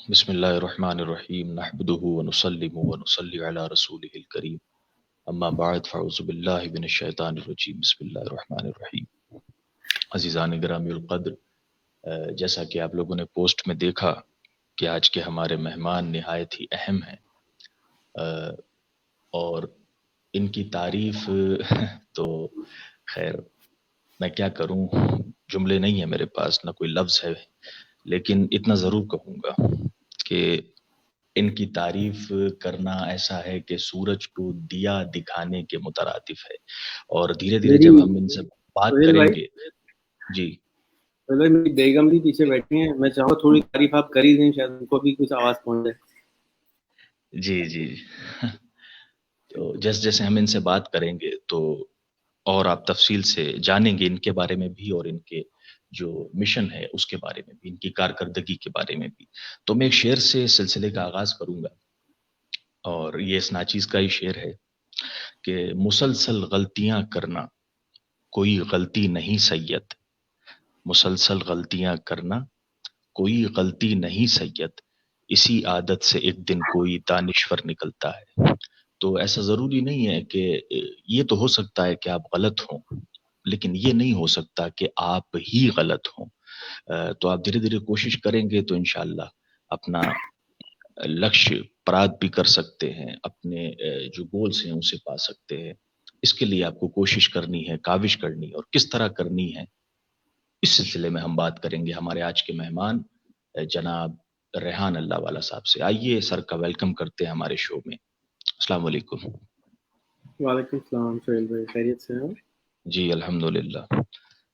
بسم اللہ الرحمن الرحیم نحمده ونسلم ونصلی علی رسولہ الکریم اما بعد فاعوذ باللہ من الشیطان الرجیم بسم اللہ الرحمن الرحیم۔ عزیزان گرامی القدر، جیسا کہ آپ لوگوں نے پوسٹ میں دیکھا کہ آج کے ہمارے مہمان نہایت ہی اہم ہیں، اور ان کی تعریف تو خیر میں کیا کروں، جملے نہیں ہیں میرے پاس، نہ کوئی لفظ ہے، لیکن اتنا ضرور کہوں گا کہ ان کی تعریف کرنا ایسا ہے کہ سورج کو دیا دکھانے کے مترادف ہے، اور دھیرے دھیرے میری جب ہم ان سے بات سہیل کریں بھائی گے۔ جی سہیل بھائی میری بیگم بھی پیچھے بیٹھی ہیں. میں چاہوں تھوڑی تعریف آپ کر ہی دیں، شاید ان کو بھی کچھ آواز پہنچ جائے. جی جی تو جیسے جیسے ہم ان سے بات کریں گے تو اور آپ تفصیل سے جانیں گے ان کے بارے میں بھی، اور ان کے جو مشن ہے اس کے بارے میں بھی، ان کی کارکردگی کے بارے میں بھی۔ تو میں ایک شعر سے اس سلسلے کا آغاز کروں گا، اور یہ اس ناچیز کا ہی شعر ہے کہ مسلسل غلطیاں کرنا کوئی غلطی نہیں سید، مسلسل غلطیاں کرنا کوئی غلطی نہیں سید، اسی عادت سے ایک دن کوئی دانشور نکلتا ہے۔ تو ایسا ضروری نہیں ہے کہ یہ تو ہو سکتا ہے کہ آپ غلط ہوں، لیکن یہ نہیں ہو سکتا کہ آپ ہی غلط ہوں۔ تو آپ دھیرے دھیرے کوشش کریں گے تو انشاءاللہ اپنا لکش پرات بھی کر سکتے ہیں، اپنے جو گولز ہیں اسے پا سکتے ہیں۔ اس کے لیے آپ کو کوشش کرنی ہے، کاوش کرنی ہے، اور کس طرح کرنی ہے اس سلسلے میں ہم بات کریں گے ہمارے آج کے مہمان جناب ریحان اللہ والا صاحب سے۔ آئیے سر کا ویلکم کرتے ہیں ہمارے شو میں۔ السلام علیکم۔ وعلیکم السلام سہیل بھائی، خیریت سے ہیں؟ جی الحمدللہ۔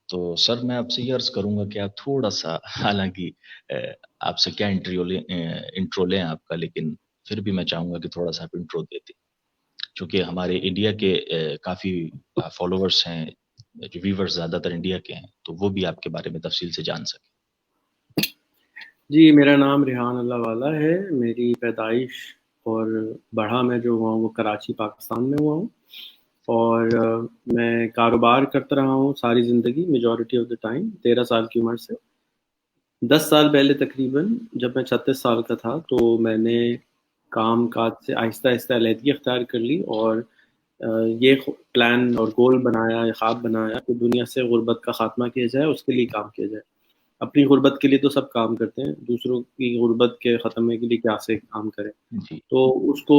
تو سر میں آپ سے یہ عرض کروں گا کہ آپ تھوڑا سا، حالانکہ آپ سے کیا انٹرو لیں آپ کا، لیکن پھر بھی میں چاہوں گا کہ تھوڑا سا آپ انٹرو دیتے، چونکہ ہمارے انڈیا کے کافی فالوورس ہیں، جو ویورز زیادہ تر انڈیا کے ہیں، تو وہ بھی آپ کے بارے میں تفصیل سے جان سکیں۔ جی، میرا نام ریحان اللہ والا ہے. میری پیدائش اور بڑھا میں جو ہوا ہوں وہ کراچی پاکستان میں ہوا ہوں، اور میں کاروبار کرتا رہا ہوں ساری زندگی، میجورٹی آف دا ٹائم. 13 سال کی عمر سے 10 سال پہلے تقریباً جب میں 36 سال کا تھا تو میں نے کام کاج سے آہستہ آہستہ علیحدگی اختیار کر لی، اور یہ پلان اور گول بنایا یا خواب بنایا کہ دنیا سے غربت کا خاتمہ کیا جائے، اس کے لیے کام کیا جائے. اپنی غربت کے لیے تو سب کام کرتے ہیں، دوسروں کی غربت کے ختمے کے لیے کیا سے کام کریں. جی تو اس کو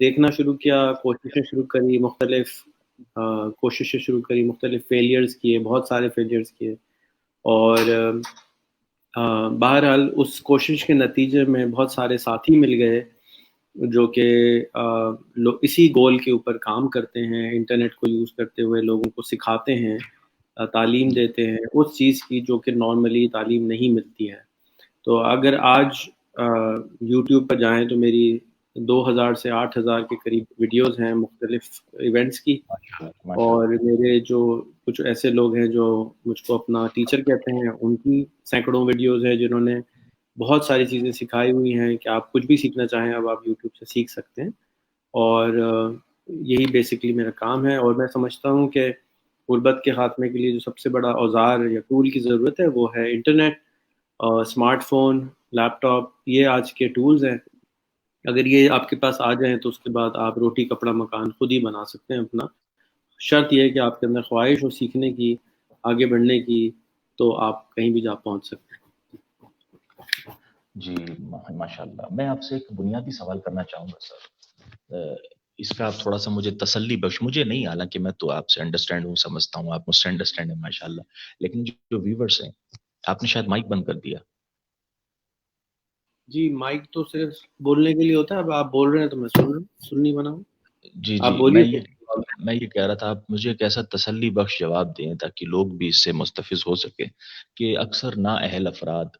دیکھنا شروع کیا، کوششیں شروع کری، کوششیں شروع کری، مختلف فیلیئرز کیے، بہت سارے فیلیئرز کیے. اور بہرحال اس کوشش کے نتیجے میں بہت سارے ساتھی مل گئے جو کہ اسی گول کے اوپر کام کرتے ہیں، انٹرنیٹ کو یوز کرتے ہوئے لوگوں کو سکھاتے ہیں، تعلیم دیتے ہیں اس چیز کی جو کہ نارملی تعلیم نہیں ملتی ہے. تو اگر آج یوٹیوب پر جائیں تو میری 2,000 سے 8,000 کے قریب ویڈیوز ہیں مختلف ایونٹس کی. ماشاء اور اللہ۔ میرے جو کچھ ایسے لوگ ہیں جو مجھ کو اپنا ٹیچر کہتے ہیں، ان کی سینکڑوں ویڈیوز ہیں جنہوں نے بہت ساری چیزیں سکھائی ہوئی ہیں کہ آپ کچھ بھی سیکھنا چاہیں اب آپ یوٹیوب سے سیکھ سکتے ہیں. اور یہی بیسکلی میرا کام ہے. اور میں سمجھتا ہوں کہ غربت کے خاتمے کے لیے جو سب سے بڑا اوزار یا ٹول کی ضرورت ہے وہ ہے انٹرنیٹ، اسمارٹ فون، لیپ ٹاپ. یہ آج کے ٹولز ہیں. اگر یہ آپ کے پاس آ جائیں تو اس کے بعد آپ روٹی کپڑا مکان خود ہی بنا سکتے ہیں اپنا. شرط یہ ہے کہ آپ کے اندر خواہش ہو سیکھنے کی، آگے بڑھنے کی، تو آپ کہیں بھی جا پہنچ سکتے ہیں. جی ماشاء اللہ، میں آپ سے ایک بنیادی سوال کرنا چاہوں گا سر، اس کا آپ تھوڑا سا مجھے تسلی بخش، مجھے نہیں، حالانکہ میں تو آپ سے انڈرسٹینڈ ہوں، سمجھتا ہوں آپ مجھ سے انڈرسٹینڈ ہیں ماشاء اللہ، لیکن جو ویورز ہیں، آپ نے شاید مائک بند کر دیا۔ جی، مائک تو صرف بولنے کے لیے ہوتا ہے. اب آپ بول رہے ہیں تو میں سننی بنا ہوں. جی آپ جی بولیے. میں یہ کہہ رہا تھا، آپ مجھے ایک ایسا تسلی بخش جواب دیں تاکہ لوگ بھی اس سے مستفز ہو سکے، کہ اکثر نااہل افراد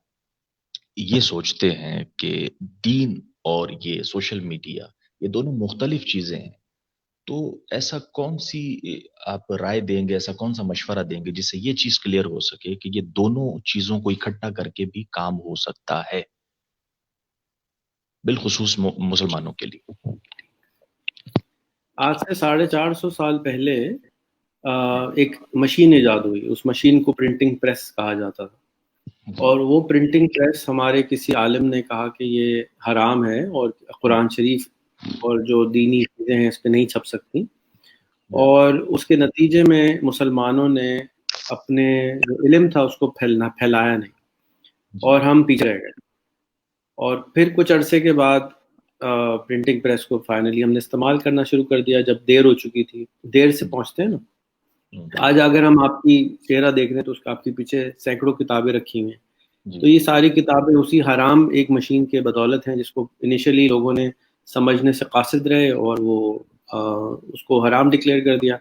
یہ سوچتے ہیں کہ دین اور یہ سوشل میڈیا، یہ دونوں مختلف چیزیں ہیں، تو ایسا کون سی آپ رائے دیں گے، ایسا کون سا مشورہ دیں گے جس سے یہ چیز کلیئر ہو سکے کہ یہ دونوں چیزوں کو اکٹھا کر کے بھی کام ہو سکتا ہے، بالخصوص مسلمانوں کے لیے؟ آج سے 450 سال پہلے ایک مشین ایجاد ہوئی. اس مشین کو پرنٹنگ پریس کہا جاتا تھا. اور وہ پرنٹنگ پریس ہمارے کسی عالم نے کہا کہ یہ حرام ہے اور قرآن شریف اور جو دینی چیزیں ہیں اس پہ نہیں چھپ سکتی، اور اس کے نتیجے میں مسلمانوں نے اپنے جو علم تھا اس کو پھیلایا نہیں، اور ہم پیچھے رہ گئے. اور پھر کچھ عرصے کے بعد پرنٹنگ پریس کو فائنلی ہم نے استعمال کرنا شروع کر دیا جب دیر ہو چکی تھی. دیر سے پہنچتے ہیں نا. آج اگر ہم آپ کی چہرہ دیکھ رہے ہیں تو اس کا آپ کے پیچھے سینکڑوں کتابیں رکھی ہوئی ہیں. تو یہ ساری کتابیں اسی حرام ایک مشین کے بدولت ہیں جس کو انیشلی لوگوں نے سمجھنے سے قاصد رہے اور وہ اس کو حرام ڈکلیئر کر دیا.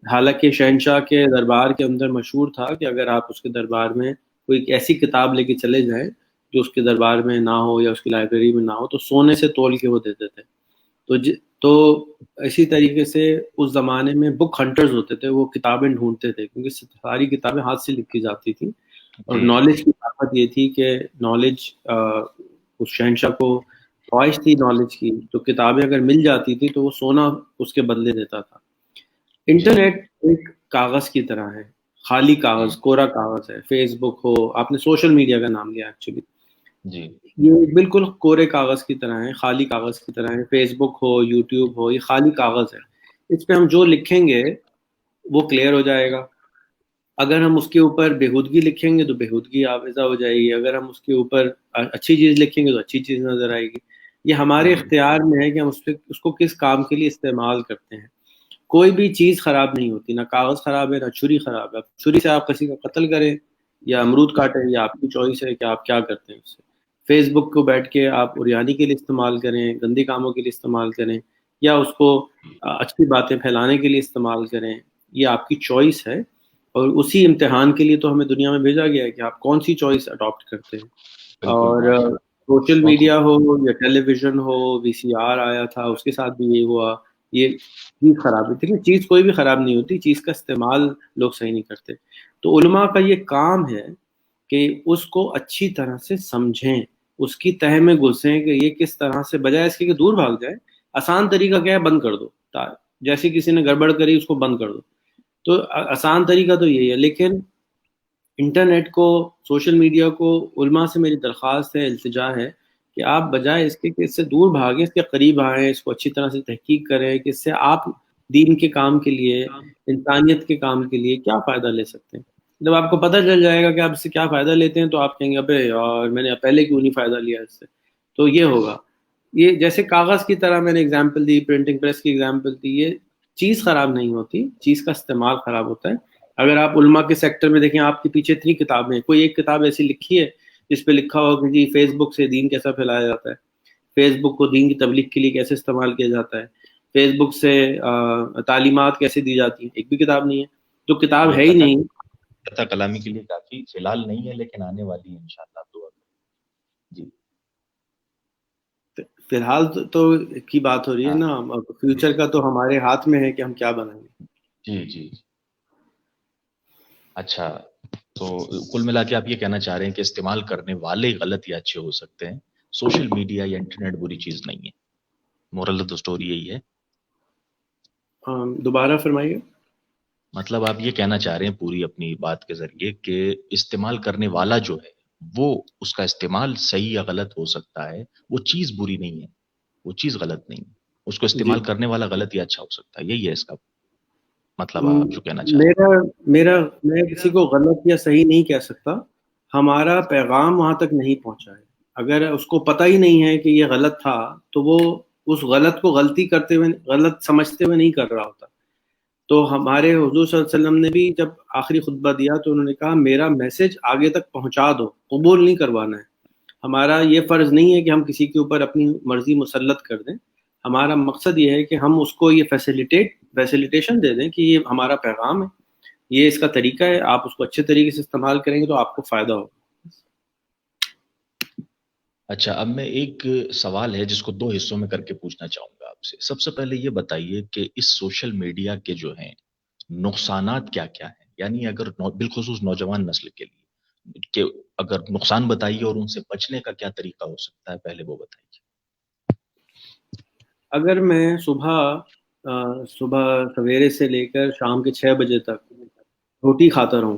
حالانکہ شہنشاہ کے دربار کے اندر مشہور تھا کہ اگر آپ اس کے دربار میں کوئی ایسی کتاب لے کے چلے جائیں جو اس کے دربار میں نہ ہو یا اس کی لائبریری میں نہ ہو تو سونے سے تول کے وہ دیتے تھے. تو اسی طریقے سے اس زمانے میں بک ہنٹرز ہوتے تھے، وہ کتابیں ڈھونڈتے تھے کیونکہ ساری کتابیں ہاتھ سے لکھی جاتی تھیں، اور نالج کی طاقت یہ تھی کہ نالج اس شہنشاہ کو خواہش تھی نالج کی، تو کتابیں اگر مل جاتی تھی تو وہ سونا اس کے بدلے دیتا تھا. انٹرنیٹ ایک کاغذ کی طرح ہے، خالی کاغذ، کورا کاغذ ہے. فیس بک ہو، آپ نے سوشل میڈیا کا نام لیا ایکچولی، یہ بالکل کورے کاغذ کی طرح ہے، خالی کاغذ کی طرح ہے. فیس بک ہو، یوٹیوب ہو، یہ خالی کاغذ ہے. اس پہ ہم جو لکھیں گے وہ کلیئر ہو جائے گا. اگر ہم اس کے اوپر بےہودگی لکھیں گے تو بےہودگی آویزہ ہو جائے گی. اگر ہم اس کے اوپر اچھی چیز لکھیں گے تو اچھی چیز نظر آئے گی. یہ ہمارے اختیار میں ہے کہ ہم اس کو کس کام کے لیے استعمال کرتے ہیں. کوئی بھی چیز خراب نہیں ہوتی، نہ کاغذ خراب ہے نہ چھری خراب ہے. چھری سے آپ کسی کا قتل کریں یا امرود کاٹیں یا آپ کی چوائس ہے کہ آپ کیا کرتے ہیں اس سے. فیس بک کو بیٹھ کے آپ اوریانی کے لیے استعمال کریں، گندے کاموں کے لیے استعمال کریں، یا اس کو اچھی باتیں پھیلانے کے لیے استعمال کریں، یہ آپ کی چوائس ہے. اور اسی امتحان کے لیے تو ہمیں دنیا میں بھیجا گیا ہے کہ آپ کون سی چوائس اڈاپٹ کرتے ہیں. اور سوشل میڈیا ہو یا ٹیلی ویژن ہو، وی سی آر آیا تھا اس کے ساتھ بھی یہی ہوا. یہ چیز خراب ہوتی ہے، چیز کوئی بھی خراب نہیں ہوتی، چیز کا استعمال لوگ صحیح نہیں کرتے. تو علماء کا یہ کام ہے کہ اس کو اچھی طرح سے سمجھیں، اس کی تہ میں گھسیں کہ یہ کس طرح سے، بجائے اس کے کہ دور بھاگ جائے. آسان طریقہ کیا ہے؟ بند کر دو. جیسے کسی نے گڑبڑ کری اس کو بند کر دو. تو آسان طریقہ تو یہی ہے. لیکن انٹرنیٹ کو، سوشل میڈیا کو، علماء سے میری درخواست ہے، التجا ہے کہ آپ بجائے اس کے کہ اس سے دور بھاگیں، اس کے قریب آئیں، اس کو اچھی طرح سے تحقیق کریں کہ اس سے آپ دین کے کام کے لیے، انسانیت کے کام کے لیے کیا فائدہ لے سکتے ہیں. جب آپ کو پتہ چل جائے گا کہ آپ اس سے کیا فائدہ لیتے ہیں تو آپ کہیں گے ابے یار میں نے پہلے کیوں نہیں فائدہ لیا اس سے. تو یہ ہوگا. یہ جیسے کاغذ کی طرح میں نے اگزامپل دی، پرنٹنگ پریس کی اگزامپل دی. یہ چیز خراب نہیں ہوتی، چیز کا استعمال خراب ہوتا ہے. اگر آپ علماء کے سیکٹر میں دیکھیں، آپ کے پیچھے اتنی کتابیں ہیں، کوئی ایک کتاب ایسی لکھی ہے جس پہ لکھا ہو کہ جی فیس بک سے دین کیسا پھیلایا جاتا ہے، فیس بک کو دین کی تبلیغ کے لیے کیسے استعمال کیا جاتا ہے، فیس بک سے تعلیمات کیسے دی جاتی ہیں، ایک بھی کتاب نہیں ہے. تو کتاب ہے ہی نہیں. کلامی کے لیے کافی فی الحال نہیں ہے، لیکن آنے والی ہے انشاءاللہ. دعا جی فی الحال تو کی بات ہو رہی ہے نا، فیوچر کا تو ہمارے ہاتھ میں ہے کہ ہم کیا بنائیں گے. جی جی. اچھا، تو کل ملا کے آپ یہ کہنا چاہ رہے ہیں کہ استعمال کرنے والے غلط یا اچھے ہو سکتے ہیں، سوشل میڈیا یا انٹرنیٹ بری چیز نہیں ہے. مورل آف دی اسٹوری یہی ہے. دوبارہ فرمائیے. مطلب آپ یہ کہنا چاہ رہے ہیں پوری اپنی بات کے ذریعے کہ استعمال کرنے والا جو ہے وہ اس کا استعمال صحیح یا غلط ہو سکتا ہے، وہ چیز بری نہیں ہے، وہ چیز غلط نہیں ہے، اس کو استعمال کرنے والا غلط یا اچھا ہو سکتا ہے. یہی ہے اس کا مطلب آپ جو کہنا چاہ رہے ہیں. میں کسی کو غلط یا صحیح نہیں کہہ سکتا. ہمارا پیغام وہاں تک نہیں پہنچا ہے. اگر اس کو پتہ ہی نہیں ہے کہ یہ غلط تھا تو وہ اس غلط کو غلطی کرتے ہوئے، غلط سمجھتے ہوئے نہیں کر رہا ہوتا. تو ہمارے حضور صلی اللہ علیہ وسلم نے بھی جب آخری خطبہ دیا تو انہوں نے کہا میرا میسج آگے تک پہنچا دو، قبول نہیں کروانا ہے. ہمارا یہ فرض نہیں ہے کہ ہم کسی کے اوپر اپنی مرضی مسلط کر دیں. ہمارا مقصد یہ ہے کہ ہم اس کو یہ فیسیلیٹیشن دے دیں کہ یہ ہمارا پیغام ہے، یہ اس کا طریقہ ہے، آپ اس کو اچھے طریقے سے استعمال کریں گے تو آپ کو فائدہ ہوگا. اچھا، اب میں ایک سوال ہے جس کو دو حصوں میں کر کے پوچھنا چاہوں گا آپ سے. سب سے پہلے یہ بتائیے کہ اس سوشل میڈیا کے جو ہیں نقصانات کیا کیا ہیں، یعنی اگر بالخصوص نوجوان نسل کے لیے کہ اگر نقصان بتائیے اور ان سے بچنے کا کیا طریقہ ہو سکتا ہے، پہلے وہ بتائیے. اگر میں صبح سویرے سے لے کر شام کے 6 بجے تک روٹی کھاتا رہوں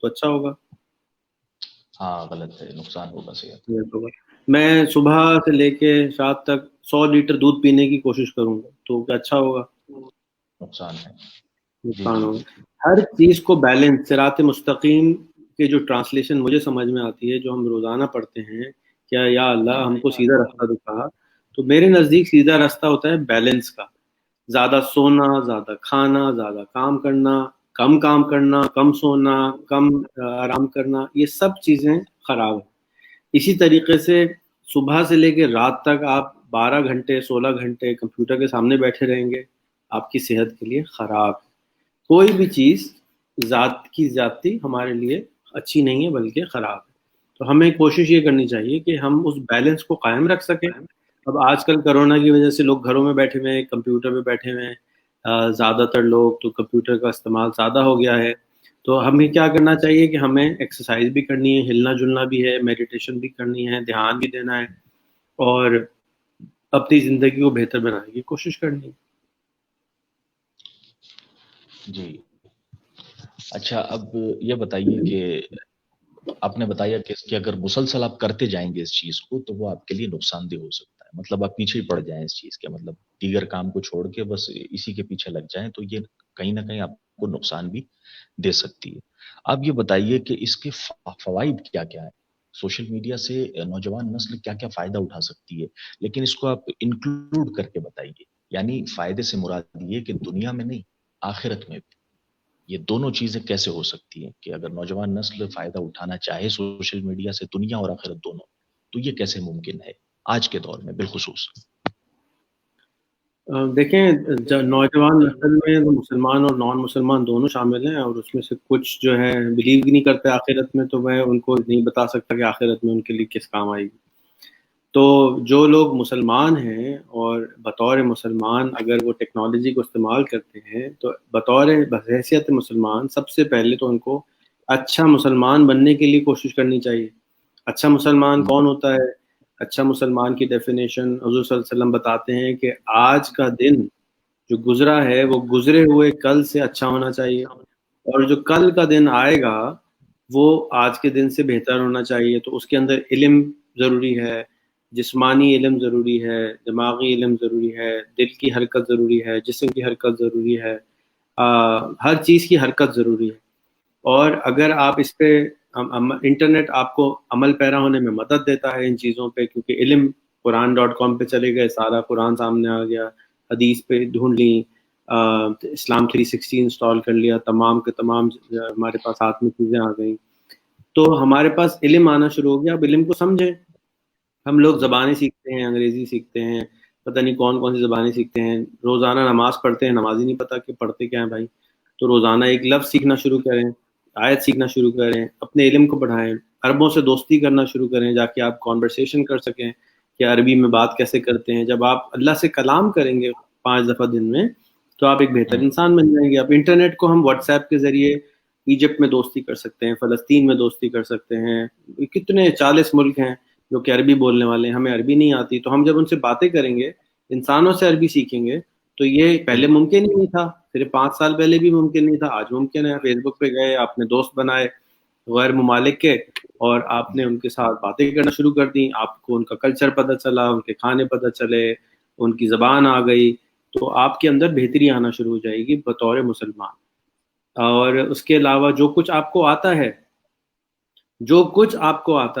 تو اچھا ہوگا؟ ہاں غلط ہے، نقصان ہوگا صحت کا۔ صحت ہوگا۔ میں صبح سے لے کے رات تک 100 لیٹر دودھ پینے کی کوشش کروں گا تو کیا اچھا ہوگا؟ نقصان ہے۔ جی نقصان جی ہوگا۔ جی۔ ہر چیز کو بیلنس، صراط مستقیم کے جو ٹرانسلیشن مجھے سمجھ میں آتی ہے، جو ہم روزانہ پڑھتے ہیں، کیا یا اللہ ہم کو سیدھا راستہ دکھا، تو میرے نزدیک سیدھا راستہ ہوتا ہے بیلنس کا۔ زیادہ سونا، زیادہ کھانا، زیادہ کام کرنا، کام کرنا، کم سونا، کم آرام کرنا، یہ سب چیزیں خراب ہیں۔ اسی طریقے سے صبح سے لے کے رات تک آپ 12 گھنٹے 16 گھنٹے کمپیوٹر کے سامنے بیٹھے رہیں گے، آپ کی صحت کے لیے خراب ہے۔ کوئی بھی چیز ذات کی ذاتی ہمارے لیے اچھی نہیں ہے بلکہ خراب ہے۔ تو ہمیں کوشش یہ کرنی چاہیے کہ ہم اس بیلنس کو قائم رکھ سکیں۔ اب آج کل کرونا کی وجہ سے لوگ گھروں میں بیٹھے ہوئے ہیں، کمپیوٹر پہ بیٹھے ہوئے ہیں، زیادہ تر لوگ تو کمپیوٹر کا استعمال زیادہ ہو گیا ہے۔ تو ہمیں کیا کرنا چاہیے کہ ہمیں ایکسرسائز بھی کرنی ہے، ہلنا جلنا بھی ہے، میڈیٹیشن بھی کرنی ہے، دھیان بھی دینا ہے، اور اپنی زندگی کو بہتر بنانے کی کوشش کرنی ہے۔ جی۔ اچھا اب یہ بتائیے کہ آپ نے بتایا کہ اگر مسلسل آپ کرتے جائیں گے اس چیز کو تو وہ آپ کے لیے نقصان دہ ہو سکتا ہے، مطلب آپ پیچھے ہی پڑ جائیں اس چیز کے، مطلب دیگر کام کو چھوڑ کے بس اسی کے پیچھے لگ جائیں تو یہ کہیں نہ کہیں آپ کو نقصان بھی دے سکتی ہے۔ آپ یہ بتائیے کہ اس کے فوائد کیا کیا ہے؟ سوشل میڈیا سے نوجوان نسل کیا کیا فائدہ اٹھا سکتی ہے، لیکن اس کو آپ انکلوڈ کر کے بتائیے، یعنی فائدے سے مراد یہ کہ دنیا میں نہیں، آخرت میں بھی یہ دونوں چیزیں کیسے ہو سکتی ہیں کہ اگر نوجوان نسل فائدہ اٹھانا چاہے سوشل میڈیا سے دنیا اور آخرت دونوں، تو یہ کیسے ممکن ہے آج کے دور میں بالخصوص؟ دیکھیں، نوجوان نسل میں مسلمان اور نان مسلمان دونوں شامل ہیں، اور اس میں سے کچھ جو ہے بلیو بھی نہیں کرتے آخرت میں، تو میں ان کو نہیں بتا سکتا کہ آخرت میں ان کے لیے کس کام آئے گی۔ تو جو لوگ مسلمان ہیں اور بطور مسلمان اگر وہ ٹیکنالوجی کو استعمال کرتے ہیں، تو بطور بحیثیت مسلمان سب سے پہلے تو ان کو اچھا مسلمان بننے کے لیے کوشش کرنی چاہیے۔ اچھا مسلمان کون ہوتا ہے؟ اچھا مسلمان کی ڈیفینیشن حضور صلی اللہ علیہ وسلم بتاتے ہیں کہ آج کا دن جو گزرا ہے وہ گزرے ہوئے کل سے اچھا ہونا چاہیے، اور جو کل کا دن آئے گا وہ آج کے دن سے بہتر ہونا چاہیے۔ تو اس کے اندر علم ضروری ہے، جسمانی علم ضروری ہے، دماغی علم ضروری ہے، دل کی حرکت ضروری ہے، جسم کی حرکت ضروری ہے، ہر چیز کی حرکت ضروری ہے۔ اور اگر آپ اس پہ انٹرنیٹ آپ کو عمل پیرا ہونے میں مدد دیتا ہے ان چیزوں پہ، کیونکہ علم قرآن.com پہ چلے گئے، سارا قرآن سامنے آ گیا، حدیث پہ ڈھونڈ لی، اسلام 360 انسٹال کر لیا، تمام کے تمام ہمارے پاس ہاتھ میں چیزیں آ گئیں، تو ہمارے پاس علم آنا شروع ہو گیا۔ اب علم کو سمجھیں۔ ہم لوگ زبانیں سیکھتے ہیں، انگریزی سیکھتے ہیں، پتہ نہیں کون کون سی زبانیں سیکھتے ہیں، روزانہ نماز پڑھتے ہیں، نماز ہی نہیں پتہ کہ پڑھتے کیا ہیں بھائی۔ تو روزانہ ایک لفظ سیکھنا شروع کریں، آیت سیکھنا شروع کریں، اپنے علم کو بڑھائیں، عربوں سے دوستی کرنا شروع کریں، جا کے آپ کانورسیشن کر سکیں کہ عربی میں بات کیسے کرتے ہیں۔ جب آپ اللہ سے کلام کریں گے 5 دفعہ دن میں تو آپ ایک بہتر انسان بن جائیں گے۔ اب انٹرنیٹ کو ہم واٹس ایپ کے ذریعے ایجپٹ میں دوستی کر سکتے ہیں، فلسطین میں دوستی کر سکتے ہیں، کتنے 40 ملک ہیں جو کہ عربی بولنے والے ہیں، ہمیں عربی نہیں آتی، تو ہم جب ان سے باتیں کریں گے، انسانوں سے عربی سیکھیں گے، تو یہ پہلے ممکن ہی نہیں تھا، صرف 5 سال پہلے بھی ممکن نہیں تھا، آج ممکن ہے۔ فیس بک پہ گئے، آپ نے دوست بنائے غیر ممالک کے، اور آپ نے ان کے ساتھ باتیں کرنا شروع کر دیں، آپ کو ان کا کلچر پتہ چلا، ان کے کھانے پتہ چلے، ان کی زبان آ گئی، تو آپ کے اندر بہتری آنا شروع ہو جائے گی بطور مسلمان۔ اور اس کے علاوہ جو کچھ آپ کو آتا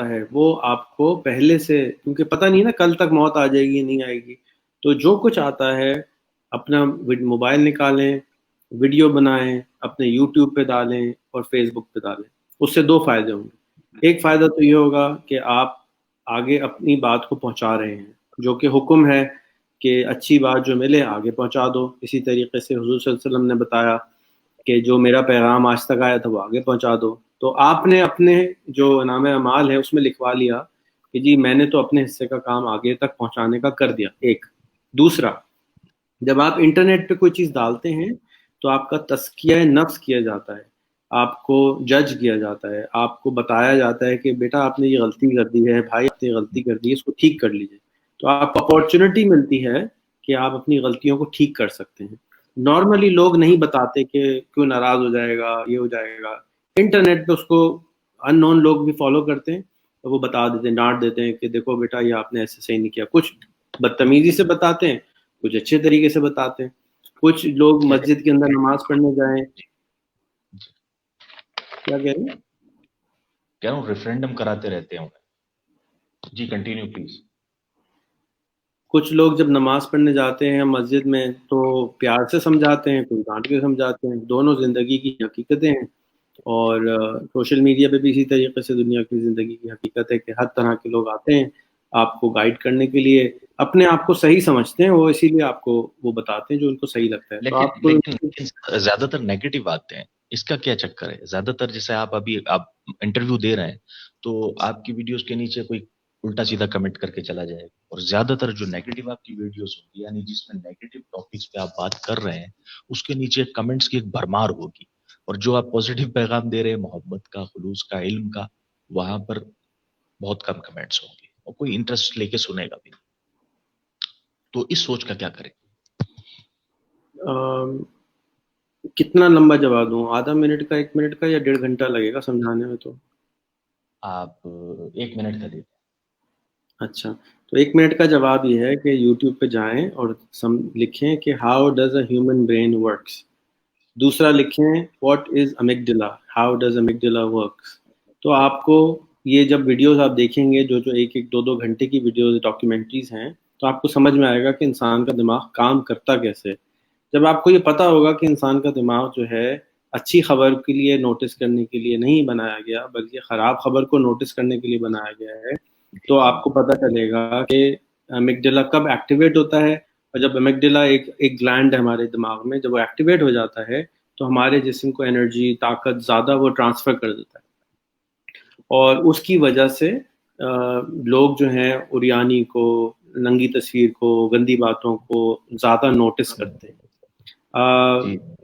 ہے، وہ آپ کو پہلے سے، کیونکہ پتہ نہیں نا کل تک موت آ جائے گی نہیں آئے گی، تو جو کچھ آتا ہے اپنا موبائل نکالیں، ویڈیو بنائیں، اپنے یوٹیوب پہ ڈالیں اور فیس بک پہ ڈالیں۔ اس سے 2 فائدے ہوں گے۔ ایک فائدہ تو یہ ہوگا کہ آپ آگے اپنی بات کو پہنچا رہے ہیں، جو کہ حکم ہے کہ اچھی بات جو ملے آگے پہنچا دو۔ اسی طریقے سے حضور صلی اللہ علیہ وسلم نے بتایا کہ جو میرا پیغام آج تک آیا تھا وہ آگے پہنچا دو۔ تو آپ نے اپنے جو نام اعمال ہے اس میں لکھوا لیا کہ جی میں نے تو اپنے حصے کا کام آگے تک پہنچانے کا کر دیا۔ ایک دوسرا، جب آپ انٹرنیٹ پہ کوئی چیز ڈالتے ہیں تو آپ کا تزکیہ نفس کیا جاتا ہے، آپ کو جج کیا جاتا ہے، آپ کو بتایا جاتا ہے کہ بیٹا آپ نے یہ غلطی کر دی ہے، بھائی آپ نے غلطی کر دی ہے، اس کو ٹھیک کر لیجیے۔ تو آپ کو اپارچونٹی ملتی ہے کہ آپ اپنی غلطیوں کو ٹھیک کر سکتے ہیں۔ نارملی لوگ نہیں بتاتے کہ کیوں ناراض ہو جائے گا، یہ ہو جائے گا. انٹرنیٹ پہ اس کو ان نون لوگ بھی فالو کرتے ہیں، تو وہ بتا دیتے ہیں، ڈانٹ دیتے ہیں کہ دیکھو بیٹا یہ آپ نے ایسے صحیح نہیں کیا. کچھ بدتمیزی سے بتاتے ہیں، کچھ اچھے طریقے سے بتاتے ہیں. کچھ لوگ مسجد کے اندر نماز پڑھنے جائیں. کیا کہہ رہے ہیں؟ کہہ رہا ہوں ریفرینڈم کراتے رہتے ہیں. جی کنٹینیو پلیز. کچھ لوگ جب نماز پڑھنے جاتے ہیں مسجد میں تو پیار سے سمجھاتے ہیں، کوئی ڈانٹ کے سمجھاتے ہیں. دونوں زندگی کی حقیقتیں ہیں، اور سوشل میڈیا پہ بھی اسی طریقے سے دنیا کی زندگی کی حقیقت ہے کہ ہر طرح کے لوگ آتے ہیں آپ کو گائیڈ کرنے کے لیے. اپنے آپ کو صحیح سمجھتے ہیں وہ، اسی لیے آپ کو وہ بتاتے ہیں جو ان کو صحیح لگتا ہے. تو آپ کو لیکن زیادہ تر نیگیٹو آتے ہیں، اس کا کیا چکر ہے؟ زیادہ تر جیسے آپ انٹرویو دے رہے ہیں تو آپ کی ویڈیوز کے نیچے کوئی الٹا سیدھا کمنٹ کر کے چلا جائے گا، اور زیادہ تر جو نیگیٹو آپ کی ویڈیوز ہوگی، یعنی جس میں نیگیٹو ٹاپکس پہ آپ بات کر رہے ہیں، اس کے نیچے کمنٹس کی ایک بھرمار ہوگی. اور جو آپ پازیٹیو پیغام دے رہے ہیں، محبت کا، خلوص کا، علم کا، وہاں پر بہت کم کمنٹس ہوں گے اور کوئی انٹرسٹ لے کے سنے گا بھی نہیں. تو اس سوچ کا کیا کریں؟ کتنا لمبا جواب دوں؟ آدھا منٹ کا، 1 منٹ کا، یا 1.5 گھنٹہ لگے گا سمجھانے میں؟ تو آپ 1 منٹ کا دے دیں. اچھا، تو 1 منٹ کا جواب یہ ہے کہ یوٹیوب پہ جائیں اور لکھیں کہ how does a human brain works. دوسرا لکھیں what is amygdala, how does amygdala works. تو آپ کو یہ جب ویڈیوز آپ دیکھیں گے، جو 1-2 گھنٹے کی ویڈیوز ڈاکیومنٹریز ہیں، تو آپ کو سمجھ میں آئے گا کہ انسان کا دماغ کام کرتا کیسے. جب آپ کو یہ پتا ہوگا کہ انسان کا دماغ جو ہے اچھی خبر کے لیے نوٹس کرنے کے لیے نہیں بنایا گیا، بلکہ خراب خبر کو نوٹس کرنے کے لیے بنایا گیا ہے، تو آپ کو پتہ چلے گا کہ امیگڈلا کب ایکٹیویٹ ہوتا ہے. اور جب امیگڈلا ایک گلینڈ ہے ہمارے دماغ میں، جب وہ ایکٹیویٹ ہو جاتا ہے تو ہمارے جسم کو انرجی، طاقت زیادہ وہ ٹرانسفر کر دیتا ہے. اور اس کی وجہ سے لوگ جو ہیں اوریانی کو، ننگی تصویر کو، گندی باتوں کو زیادہ نوٹس کرتے ہیں.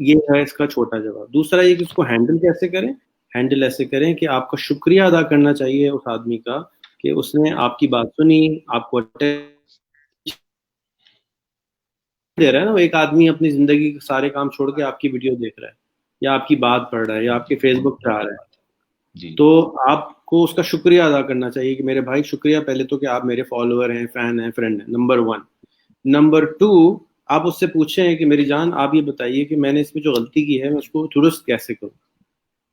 یہ ہے اس کا چھوٹا جواب. دوسرا یہ کہ اس کو ہینڈل کیسے کریں. ہینڈل ایسے کریں کہ آپ کو شکریہ ادا کرنا چاہیے اس آدمی کا کہ اس نے آپ کی بات سنی، آپ کو دے رہا ہے نا. ایک آدمی اپنی زندگی کے سارے کام چھوڑ کے آپ کی ویڈیو دیکھ رہا ہے، یا آپ کی بات پڑھ رہا ہے، یا آپ کے فیس بک پہ آ رہا ہے، تو آپ کو اس کا شکریہ ادا کرنا چاہیے کہ میرے بھائی شکریہ پہلے تو کہ آپ میرے فالوور ہیں، فین ہیں، فرینڈ ہیں. نمبر 1. نمبر 2، آپ اس سے پوچھیں کہ میری جان آپ یہ بتائیے کہ میں نے اس میں جو غلطی کی ہے میں اس کو درست کیسے کروں.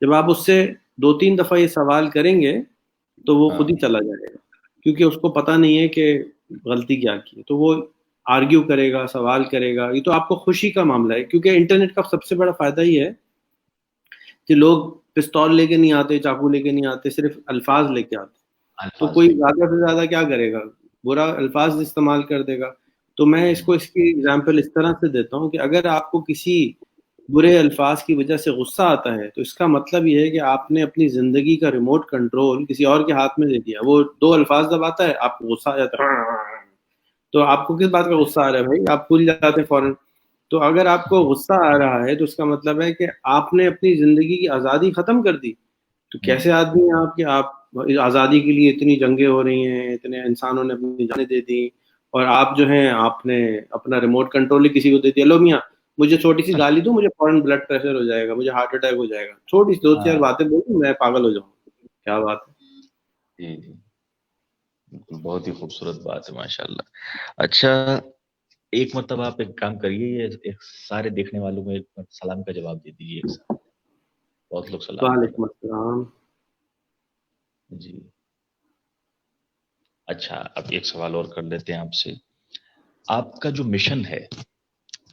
جب آپ اس سے 2-3 دفعہ یہ سوال کریں گے تو وہ خود ہی چلا جائے گا، کیونکہ اس کو پتہ نہیں ہے کہ غلطی کیا کی. تو وہ آرگیو کرے گا، سوال کرے گا. یہ تو آپ کو خوشی کا معاملہ ہے، کیونکہ انٹرنیٹ کا سب سے بڑا فائدہ یہ ہے کہ لوگ پستول لے کے نہیں آتے، چاقو لے کے نہیں آتے، صرف الفاظ لے کے آتے. تو کوئی زیادہ سے زیادہ کیا کرے گا؟ برا الفاظ استعمال کر دے گا. تو میں اس کی ایگزامپل اس طرح سے دیتا ہوں کہ اگر آپ کو کسی برے الفاظ کی وجہ سے غصہ آتا ہے تو اس کا مطلب یہ ہے کہ آپ نے اپنی زندگی کا ریموٹ کنٹرول کسی اور کے ہاتھ میں دے دیا. وہ 2 الفاظ دباتا ہے، آپ کو غصہ آ جاتا ہے. تو آپ کو کس بات کا غصہ آ رہا ہے بھائی؟ آپ بھول جاتے ہیں فوراً. تو اگر آپ کو غصہ آ رہا ہے تو اس کا مطلب ہے کہ آپ نے اپنی زندگی کی آزادی ختم کر دی. تو کیسے آدمی ہیں آپ کہ آپ آزادی کے لیے اتنی جنگیں ہو رہی ہیں، اتنے انسانوں نے اپنی جانیں دے دی، اور آپ جو ہیں آپ نے اپنا ریموٹ کنٹرول ہی کسی کو دے دیا. لو میاں مجھے چھوٹی سی گالی دو، مجھے فوراً بلڈ پریشر ہو جائے گا، مجھے ہارٹ اٹیک ہو جائے گا. چھوٹی سی 2-4 باتیں بولوں میں پاگل ہو جاؤں. کیا بات ہے. جی جی بالکل، بہت ہی خوبصورت بات ہے ماشاء اللہ. اچھا ایک مرتبہ آپ ایک کام کریے، ایک سارے دیکھنے والوں میں ایک سلام کا جواب دے دیجیے ایک ساتھ. بہت لوگ سلام کر وعلیکم رہے السلام. ہیں. جی اچھا اب ایک سوال اور کر لیتے ہیں آپ سے. آپ کا جو مشن ہے،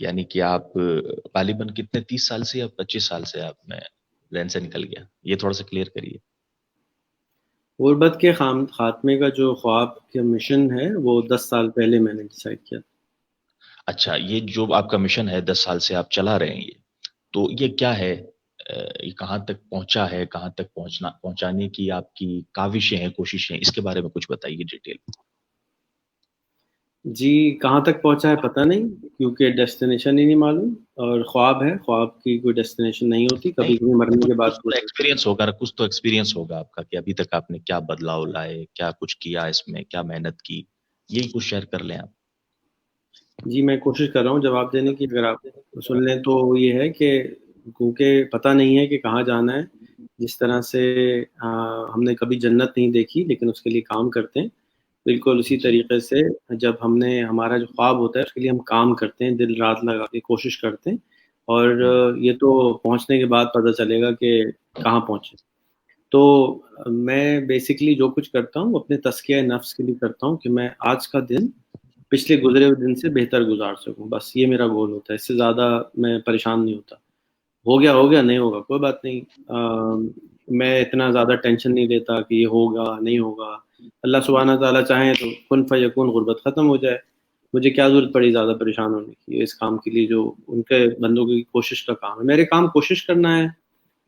یعنی کہ آپ غالباً کتنے 30 سال سے یا 25 سال سے آپ میں لین سے نکل گیا، یہ تھوڑا سا کلیئر کریے. غربت کے خاتمے کا جو خواب کا مشن ہے وہ 10 سال پہلے میں نے ڈیسائیڈ کیا. اچھا یہ جو آپ کا مشن ہے 10 سال سے آپ چلا رہے ہیں، یہ تو یہ کیا ہے؟ یہ کہاں تک پہنچا ہے؟ کہاں تک پہنچانے کی آپ کی کاوشیں ہیں، کوششیں، اس کے بارے میں کچھ بتائیے ڈیٹیل. جی کہاں تک پہنچا ہے پتہ نہیں، کیونکہ ڈیسٹینیشن ہی نہیں معلوم. اور خواب ہے، خواب کی کوئی ڈیسٹینیشن نہیں ہوتی، کبھی کبھی مرنے کے بعد کچھ تو ایکسپیرینس ہوگا نا، کچھ تو ایکسپیرینس ہوگا آپ کا کہ ابھی تک آپ نے کیا بدلاؤ لائے، کیا کچھ کیا اس میں، کیا محنت کی، یہی کچھ شیئر کر لیں آپ. جی میں کوشش کر رہا ہوں جواب دینے کی. اگر آپ سن لیں تو یہ ہے کہ کیونکہ پتہ نہیں ہے کہ کہاں جانا ہے، جس طرح سے ہم نے کبھی جنت نہیں دیکھی لیکن اس کے لیے کام کرتے ہیں، بالکل اسی جی طریقے سے جب ہمارا جو خواب ہوتا ہے اس کے لیے ہم کام کرتے ہیں، دل رات لگا کے کوشش کرتے ہیں، اور یہ تو پہنچنے کے بعد پتہ چلے گا کہ کہاں پہنچے. تو میں بیسکلی جو کچھ کرتا ہوں اپنے تزکیہ نفس کے لیے کرتا ہوں کہ میں آج کا دن پچھلے گزرے ہوئے دن سے بہتر گزار سکوں. بس یہ میرا گول ہوتا ہے، اس سے زیادہ میں پریشان نہیں ہوتا. ہو گیا نہیں ہوگا کوئی بات نہیں. میں اتنا زیادہ ٹینشن نہیں لیتا کہ یہ ہوگا نہیں ہوگا. اللہ سبحانہ تعالیٰ چاہیں تو کن فیکون غربت ختم ہو جائے. مجھے کیا ضرورت پڑی زیادہ پریشان ہونے کی اس کام کے لیے جو ان کے بندوں کی کوشش کا کام ہے. میرے کام کوشش کرنا ہے،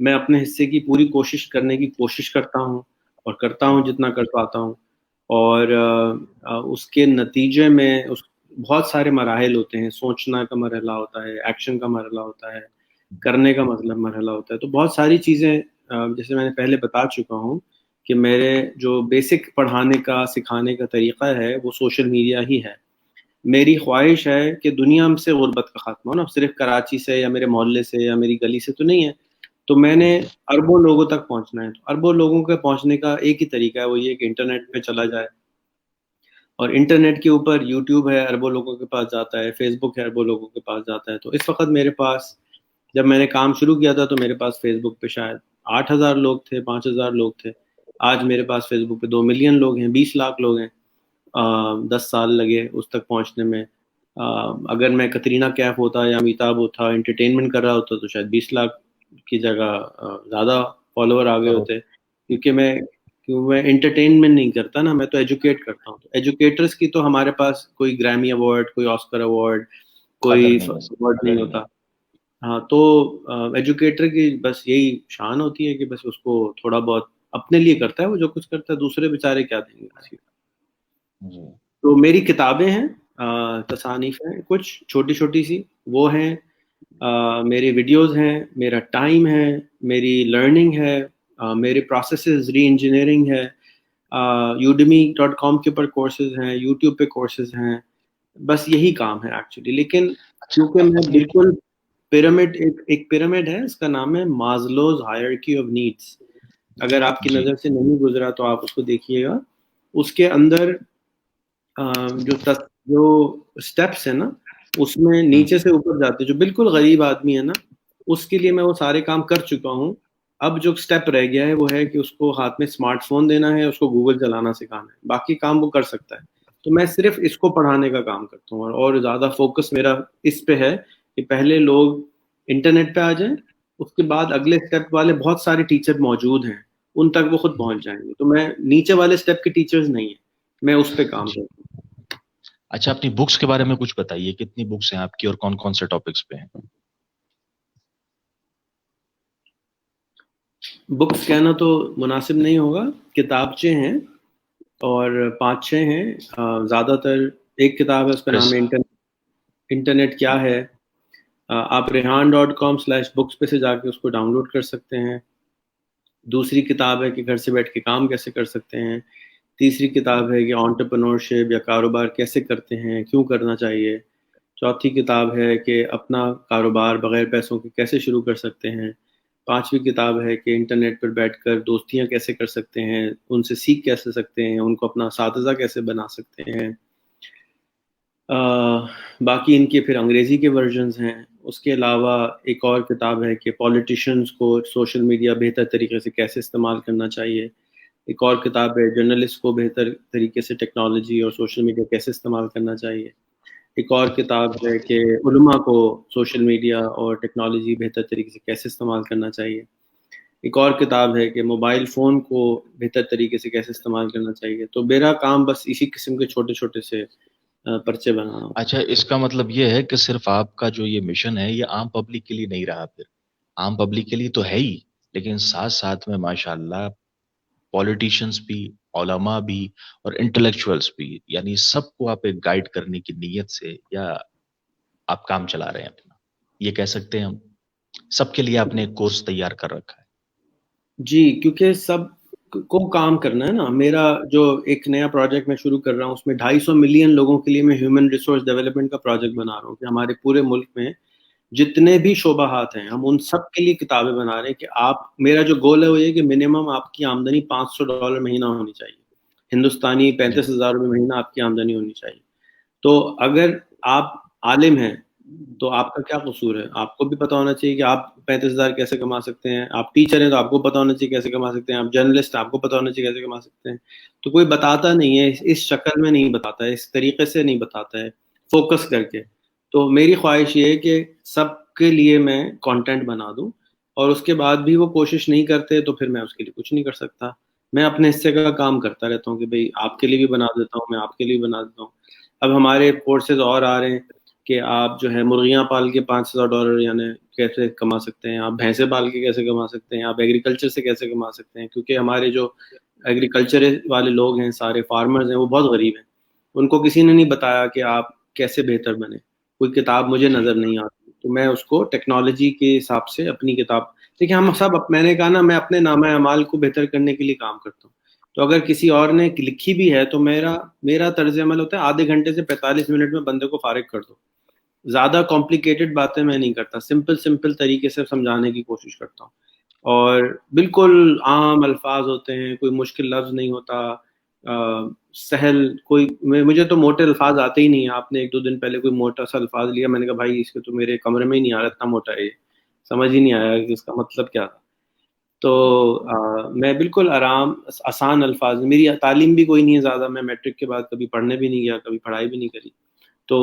میں اپنے حصے کی پوری کوشش کرنے کی کوشش کرتا ہوں اور کرتا ہوں جتنا کر پاتا ہوں. اور اس کے نتیجے میں بہت سارے مراحل ہوتے ہیں. سوچنا کا مرحلہ ہوتا ہے، ایکشن کا مرحلہ ہوتا ہے، کرنے کا مطلب مرحلہ ہوتا ہے. تو بہت ساری چیزیں جیسے میں نے پہلے بتا چکا ہوں کہ میرے جو بیسک پڑھانے کا سکھانے کا طریقہ ہے وہ سوشل میڈیا ہی ہے. میری خواہش ہے کہ دنیا ہم سے غربت کا خاتمہ ہو نا، صرف کراچی سے یا میرے محلے سے یا میری گلی سے تو نہیں ہے. تو میں نے اربوں لوگوں تک پہنچنا ہے. تو اربوں لوگوں کے پہنچنے کا ایک ہی طریقہ ہے، وہ یہ کہ انٹرنیٹ پہ چلا جائے. اور انٹرنیٹ کے اوپر یوٹیوب ہے، اربوں لوگوں کے پاس جاتا ہے، فیس بک ہے، اربوں لوگوں کے پاس جاتا ہے. تو اس وقت میرے پاس، جب میں نے کام شروع کیا تھا تو میرے پاس فیس بک پہ شاید 8,000 لوگ تھے، 5,000 لوگ تھے. آج میرے پاس فیس بک پہ 2 ملین لوگ ہیں، 20 لاکھ لوگ ہیں. 10 سال لگے اس تک پہنچنے میں. اگر میں کترینہ کیف ہوتا یا امیتابھ ہوتا انٹرٹینمنٹ کر رہا ہوتا تو شاید 20 لاکھ کی جگہ زیادہ فالوور آ گئے ہوتے. کیونکہ میں انٹرٹینمنٹ نہیں کرتا نا، میں تو ایجوکیٹ کرتا ہوں. تو ایجوکیٹرز کی تو ہمارے پاس کوئی گریمی ایوارڈ، کوئی آسکر ایوارڈ، کوئی ایوارڈ نہیں ہوتا. ہاں تو ایجوکیٹر کی بس یہی شان ہوتی ہے کہ بس اس کو تھوڑا بہت اپنے لیے کرتا ہے، وہ جو کچھ کرتا ہے دوسرے بیچارے کیا دیں گے اس کی. تو میری کتابیں ہیں، تصانیف ہیں کچھ چھوٹی چھوٹی سی، وہ ہیں. میری ویڈیوز ہیں، میرا ٹائم ہے، میری لرننگ ہے، میرے پروسیسز ری انجینئرنگ ہے. udemy.com کے اوپر کورسز ہیں، یوٹیوب پہ کورسز ہیں. بس یہی کام ہے ایکچولی. لیکن کیونکہ میں بالکل پیرامڈ، ایک پیرامڈ ہے، اس کا نام ہے مازلوز ہائرارکی آف نیڈس. اگر آپ کی نظر سے نہیں گزرا تو آپ اس کو دیکھیے گا. اس کے اندر جو سٹیپس ہیں نا، اس میں نیچے سے اوپر جاتے، جو بالکل غریب آدمی ہے نا اس کے لیے میں وہ سارے کام کر چکا ہوں. اب جو سٹیپ رہ گیا ہے وہ ہے کہ اس کو ہاتھ میں اسمارٹ فون دینا ہے، اس کو گوگل چلانا سکھانا ہے. باقی کام وہ کر سکتا ہے. تو میں صرف اس کو پڑھانے کا کام کرتا ہوں، اور زیادہ فوکس میرا اس پہ ہے کہ پہلے لوگ انٹرنیٹ پہ آ جائیں، اس کے بعد اگلے سٹیپ والے بہت سارے ٹیچر موجود ہیں، ان تک وہ خود پہنچ جائیں گے. تو میں نیچے والے سٹیپ کے ٹیچرز نہیں ہیں، میں اس پہ کام کرتا ہوں. اچھا، اپنی بکس کے بارے میں کچھ بتائیے، کتنی بکس ہیں آپ کی اور کون کون سے ٹاپکس پہ ہیں؟ بکس کہنا تو مناسب نہیں ہوگا، کتابچے ہیں اور 5-6 ہیں. زیادہ تر ایک کتاب ہے، اس کا نام ہے انٹرنیٹ کیا ہے. آپ rehan.com/books پہ سے جا کے اس کو ڈاؤن لوڈ کر سکتے ہیں. دوسری کتاب ہے کہ گھر سے بیٹھ کے کام کیسے کر سکتے ہیں. تیسری کتاب ہے کہ انٹرپرینورشپ یا کاروبار کیسے کرتے ہیں، کیوں کرنا چاہیے. چوتھی کتاب ہے کہ اپنا کاروبار بغیر پیسوں کے کیسے شروع کر سکتے ہیں. 5ویں کتاب ہے کہ انٹرنیٹ پر بیٹھ کر دوستیاں کیسے کر سکتے ہیں، ان سے سیکھ کیسے سکتے ہیں، ان کو اپنا اساتذہ کیسے بنا سکتے ہیں. باقی ان کے پھر انگریزی کے ورژنز ہیں. اس کے علاوہ ایک اور کتاب ہے کہ پولیٹیشنز کو سوشل میڈیا بہتر طریقے سے کیسے استعمال کرنا چاہیے. ایک اور کتاب ہے جرنلسٹ کو بہتر طریقے سے ٹیکنالوجی اور سوشل میڈیا کیسے استعمال کرنا چاہیے. ایک اور کتاب ہے کہ علماء کو سوشل میڈیا اور ٹیکنالوجی بہتر طریقے سے کیسے استعمال کرنا چاہیے. ایک اور کتاب ہے کہ موبائل فون کو بہتر طریقے سے کیسے استعمال کرنا چاہیے. تو میرا کام بس اسی قسم کے چھوٹے چھوٹے سے پرچے بنانا. اچھا، اس کا مطلب یہ ہے کہ صرف آپ کا جو یہ مشن ہے یہ عام پبلک کے لیے نہیں رہا، پھر عام پبلک کے لیے تو ہے ہی، لیکن ساتھ ساتھ میں ماشاءاللہ پولیٹیشینز بھی، علماء بھی اور انٹلیکچوئلز بھی، یعنی سب کو آپ ایک گائیڈ کرنے کی نیت سے یا آپ کام چلا رہے ہیں اپنا، یہ کہہ سکتے ہیں ہم. سب کے لیے آپ نے ایک کورس تیار کر رکھا ہے. جی، کیونکہ کو کام کرنا ہے نا. میرا جو ایک نیا پروجیکٹ میں شروع کر رہا ہوں اس میں 250 ملین لوگوں کے لیے میں ہیومن ریسورس ڈیولپمنٹ کا پروجیکٹ بنا رہا ہوں کہ ہمارے پورے ملک میں جتنے بھی شعبہات ہیں ہم ان سب کے لیے کتابیں بنا رہے ہیں کہ آپ, میرا جو گول ہے وہ یہ کہ منیمم آپ کی آمدنی $500 مہینہ ہونی چاہیے, ہندوستانی 35,000 روپے مہینہ آپ کی آمدنی ہونی چاہیے. تو اگر آپ عالم ہیں تو آپ کا کیا قصور ہے, آپ کو بھی پتا ہونا چاہیے کہ آپ 35,000 کیسے کما سکتے ہیں. آپ ٹیچر ہیں تو آپ کو پتا ہونا چاہیے کیسے کما سکتے ہیں. آپ جرنلسٹ آپ کو پتا ہونا چاہیے کیسے کما سکتے ہیں. تو کوئی بتاتا نہیں ہے, اس شکل میں نہیں بتاتا ہے, اس طریقے سے نہیں بتاتا ہے فوکس کر کے. تو میری خواہش یہ ہے کہ سب کے لیے میں کانٹینٹ بنا دوں, اور اس کے بعد بھی وہ کوشش نہیں کرتے تو پھر میں اس کے لیے کچھ نہیں کر سکتا. میں اپنے حصے کا کام کرتا رہتا ہوں کہ بھئی آپ کے لیے بھی بنا دیتا ہوں, میں آپ کے لیے بھی بنا دیتا ہوں. اب ہمارے کورسز اور آ رہے ہیں کہ آپ جو ہے مرغیاں پال کے $5,000 یعنی کیسے کما سکتے ہیں, آپ بھینسیں پال کے کیسے کما سکتے ہیں, آپ ایگریکلچر سے کیسے کما سکتے ہیں. کیونکہ ہمارے جو ایگریکلچر والے لوگ ہیں, سارے فارمرز ہیں, وہ بہت غریب ہیں. ان کو کسی نے نہیں بتایا کہ آپ کیسے بہتر بنے, کوئی کتاب مجھے نظر نہیں آتی. تو میں اس کو ٹیکنالوجی کے حساب سے اپنی کتاب, دیکھیں ہم سب, میں نے کہا نا میں اپنے نامہ اعمال کو بہتر کرنے کے لیے کام کرتا ہوں. تو اگر کسی اور نے لکھی بھی ہے تو میرا طرز عمل ہوتا ہے آدھے گھنٹے سے 45 منٹ میں بندے کو فارغ کر دو. زیادہ کمپلیکیٹڈ باتیں میں نہیں کرتا, سمپل طریقے سے سمجھانے کی کوشش کرتا ہوں. اور بالکل عام الفاظ ہوتے ہیں, کوئی مشکل لفظ نہیں ہوتا, سہل. مجھے تو موٹے الفاظ آتے ہی نہیں ہیں. آپ نے 1-2 دن پہلے کوئی موٹا سا الفاظ لیا, میں نے کہا بھائی اس کے تو میرے کمرے میں ہی نہیں آ رہا, اتنا موٹا ہے, سمجھ ہی نہیں آیا کہ اس کا مطلب کیا تھا. تو میں بالکل آسان الفاظ, میری تعلیم بھی کوئی نہیں ہے زیادہ, میں میٹرک کے بعد کبھی پڑھنے بھی نہیں گیا, کبھی پڑھائی بھی نہیں کری. تو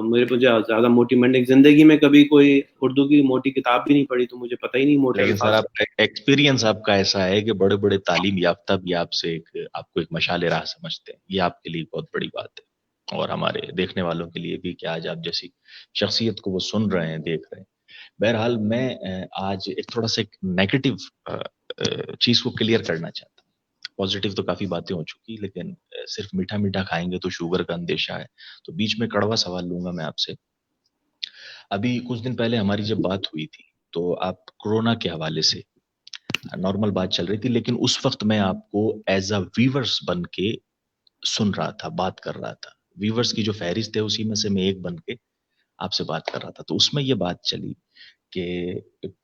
مجھے زیادہ موٹی منڈی زندگی میں کبھی کوئی اردو کی موٹی کتاب بھی نہیں پڑھی, تو مجھے پتہ ہی نہیں موٹے لیکن سر الفاظ. آپ ایکسپیرینس آپ کا ایسا ہے کہ بڑے بڑے تعلیم یافتہ بھی آپ سے آپ کو ایک مشعل راہ سمجھتے ہیں, یہ آپ کے لیے بہت بڑی بات ہے, اور ہمارے دیکھنے والوں کے لیے بھی کہ آج آپ جیسی شخصیت کو وہ سن رہے ہیں, دیکھ رہے ہیں. بہرحال میں آج ایک تھوڑا سا ایک نیگیٹو چیز کو کلیئر کرنا چاہتا ہوں. پازیٹیو تو کافی باتیں ہو چکی, لیکن صرف میٹھا میٹھا کھائیں گے تو شوگر کا اندیشہ ہے, تو بیچ میں کڑوا سوال لوں گا میں آپ سے. ابھی کچھ دن پہلے ہماری جب بات ہوئی تھی تو آپ کورونا کے حوالے سے نارمل بات چل رہی تھی, لیکن اس وقت میں آپ کو ایز اے ویورس بن کے سن رہا تھا, بات کر رہا تھا. ویورس کی جو فہرست ہے اسی میں سے میں ایک بن کے آپ سے بات کر رہا تھا. تو اس میں یہ بات چلی کہ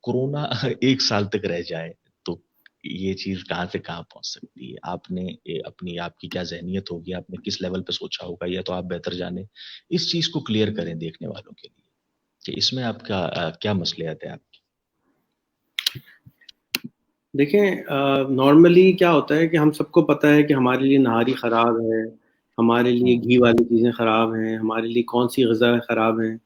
کورونا 1 سال تک رہ جائے تو یہ چیز کہاں سے کہاں پہنچ سکتی ہے. آپ نے آپ کی کیا ذہنیت ہوگی, آپ نے کس لیول پہ سوچا ہوگا, یہ تو آپ بہتر جانیں. اس چیز کو کلیئر کریں دیکھنے والوں کے لیے کہ اس میں آپ کا کیا مصلحت ہے آپ کی. دیکھیں نارملی کیا ہوتا ہے کہ ہم سب کو پتہ ہے کہ ہمارے لیے نہاری خراب ہے, ہمارے لیے گھی والی چیزیں خراب ہیں, ہمارے لیے کون سی غذا خراب ہیں.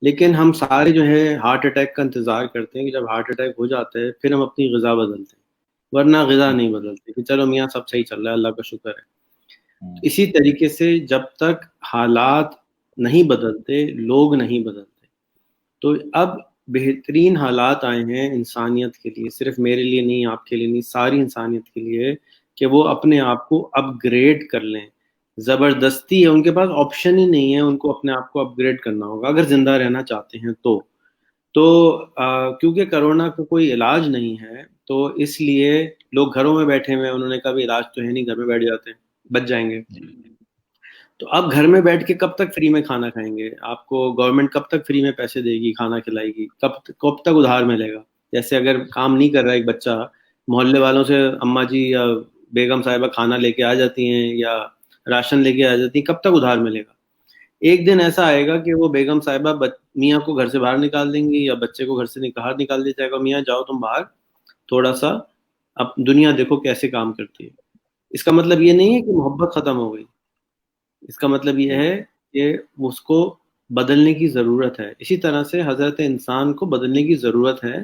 لیکن ہم سارے جو ہے ہارٹ اٹیک کا انتظار کرتے ہیں کہ جب ہارٹ اٹیک ہو جاتا ہے پھر ہم اپنی غذا بدلتے ہیں, ورنہ غذا نہیں بدلتے کہ چلو میاں سب صحیح چل رہا ہے, اللہ کا شکر ہے. اسی طریقے سے جب تک حالات نہیں بدلتے لوگ نہیں بدلتے. تو اب بہترین حالات آئے ہیں انسانیت کے لیے, صرف میرے لیے نہیں, آپ کے لیے نہیں, ساری انسانیت کے لیے, کہ وہ اپنے آپ کو اپ گریڈ کر لیں. زبردستی ہے, ان کے پاس آپشن ہی نہیں ہے, ان کو اپنے آپ کو اپ گریڈ کرنا ہوگا اگر زندہ رہنا چاہتے ہیں تو. کیونکہ کرونا کا کوئی علاج نہیں ہے تو اس لیے لوگ گھروں میں بیٹھے ہوئے, انہوں نے کہا بھی علاج تو ہے نہیں, گھر میں بیٹھ جاتے ہیں بچ جائیں گے. تو اب گھر میں بیٹھ کے کب تک فری میں کھانا کھائیں گے, آپ کو گورنمنٹ کب تک فری میں پیسے دے گی, کھانا کھلائے گی, کب تک ادھار ملے گا. جیسے اگر کام نہیں کر رہا ایک بچہ, محلے والوں سے اماں جی یا بیگم صاحبہ کھانا لے کے آ جاتی ہیں یا راشن لے کے آ جاتی ہیں, کب تک ادھار ملے گا. ایک دن ایسا آئے گا کہ وہ بیگم صاحبہ میاں کو گھر سے باہر نکال دیں گی یا بچے کو گھر سے باہر نکال دیا جائے گا, میاں جاؤ تم باہر تھوڑا سا, اب دنیا دیکھو کیسے کام کرتی ہے. اس کا مطلب یہ نہیں ہے کہ محبت ختم ہو گئی, اس کا مطلب یہ ہے کہ اس کو بدلنے کی ضرورت ہے. اسی طرح سے حضرت انسان کو بدلنے کی ضرورت ہے.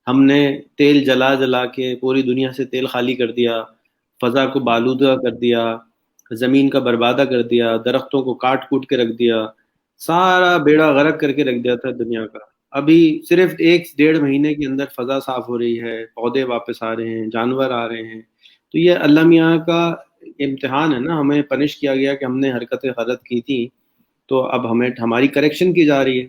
ہم نے تیل جلا جلا کے پوری دنیا سے تیل خالی کر دیا, فضا کو بالودہ کر دیا, زمین کا بربادہ کر دیا, درختوں کو کاٹ کوٹ کے رکھ دیا, سارا بیڑا غرق کر کے رکھ دیا تھا دنیا کا. ابھی صرف 1-1.5 مہینے کے اندر فضا صاف ہو رہی ہے, پودے واپس آ رہے ہیں, جانور آ رہے ہیں. تو یہ اللہ میاں کا امتحان ہے نا, ہمیں پنش کیا گیا کہ ہم نے حرکتیں غلط کی تھی, تو اب ہماری کریکشن کی جا رہی ہے.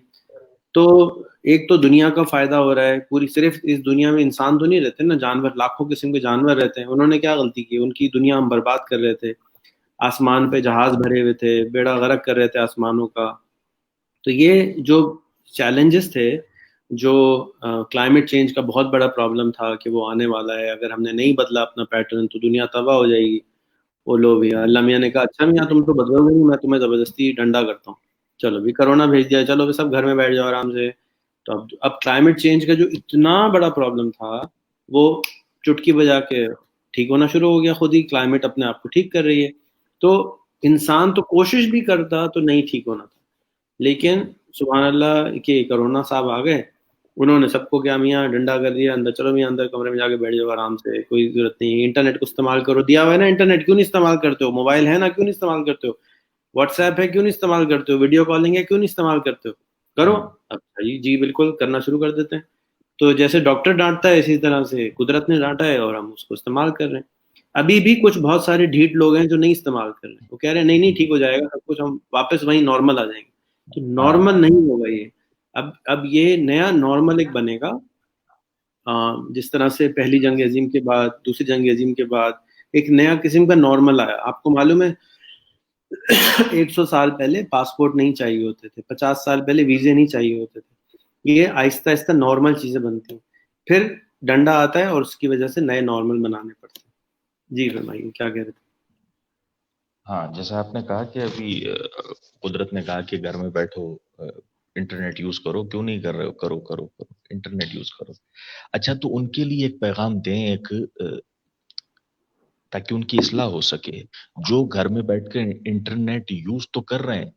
تو ایک تو دنیا کا فائدہ ہو رہا ہے پوری, صرف اس دنیا میں انسان تو نہیں رہتے نا, جانور, لاکھوں قسم کے جانور رہتے ہیں. انہوں نے کیا غلطی کی, ان کی دنیا ہم برباد کر رہے تھے, آسمان پہ جہاز بھرے ہوئے تھے, بیڑا غرق کر رہے تھے آسمانوں کا. تو یہ جو چیلنجز تھے, جو کلائمیٹ چینج کا بہت بڑا پرابلم تھا کہ وہ آنے والا ہے, اگر ہم نے نہیں بدلا اپنا پیٹرن تو دنیا تباہ ہو جائے گی. وہ لو بھیا, اللہ میاں نے کہا اچھا میاں تم تو بدلو گے نہیں, میں تمہیں زبردستی ڈنڈا کرتا ہوں, چلو بھی کرونا بھیج دیا, چلو بھی سب گھر میں بیٹھ جاؤ آرام سے. تو اب کلائمیٹ چینج کا جو اتنا بڑا پرابلم تھا وہ چٹکی بجا کے ٹھیک ہونا شروع ہو گیا, خود ہی کلائمیٹ اپنے آپ کو ٹھیک کر رہی ہے. تو انسان تو کوشش بھی کرتا تو نہیں ٹھیک ہونا تھا, لیکن سبحان اللہ کہ کرونا صاحب آ گئے, انہوں نے سب کو کیا میاں ڈنڈا کر دیا, اندر چلو میاں اندر کمرے میں جا کے بیٹھ جاؤ آرام سے, کوئی ضرورت نہیں, انٹرنیٹ کو استعمال کرو, دیا ہوا ہے نا انٹرنیٹ, کیوں نہیں استعمال کرتے ہو, موبائل ہے نا کیوں نہیں استعمال کرتے ہو, واٹس ایپ ہے کیوں نہیں استعمال کرتے ہو, ویڈیو کالنگ ہے کیوں نہیں استعمال کرتے ہو, کرو. اچھا جی بالکل کرنا شروع کر دیتے ہیں. تو جیسے ڈاکٹر ڈانٹتا ہے اسی طرح سے قدرت نے ڈانٹا ہے اور ہم اس کو استعمال کر رہے ہیں. ابھی بھی کچھ بہت سارے ڈھیٹ لوگ ہیں جو نہیں استعمال کر رہے ہیں, وہ کہہ رہے ہیں نہیں نہیں ٹھیک ہو جائے گا سب کچھ, ہم واپس وہیں نارمل آ جائیں گے. تو نارمل نہیں ہوگا یہ, اب یہ نیا نارمل ایک بنے گا, جس طرح سے پہلی جنگ عظیم کے بعد, دوسری جنگ عظیم کے بعد ایک نیا قسم کا نارمل آیا. آپ کو معلوم ہے 100 سال پہلے پاسپورٹ نہیں چاہیے ہوتے تھے, 50 سال پہلے ویزے نہیں چاہیے ہوتے تھے, یہ آہستہ آہستہ نارمل چیزیں بنتی ہیں, پھر ڈنڈا آتا ہے اور اس کی وجہ سے نئے نارمل بنانے پڑتے ہیں. جی فرمائیے کیا کہہ رہے تھے. ہاں جیسا آپ نے کہا کہ ابھی قدرت نے کہا کہ گھر میں بیٹھو, انٹرنیٹ یوز کرو, کیوں نہیں کر رہے ہو, کرو کرو کرو انٹرنیٹ یوز کرو. اچھا تو ان کے لیے ایک پیغام دیں, ایک تاکہ ان کی اصلاح ہو سکے. جو گھر میں بیٹھ کے انٹرنیٹ یوز تو کر رہے ہیں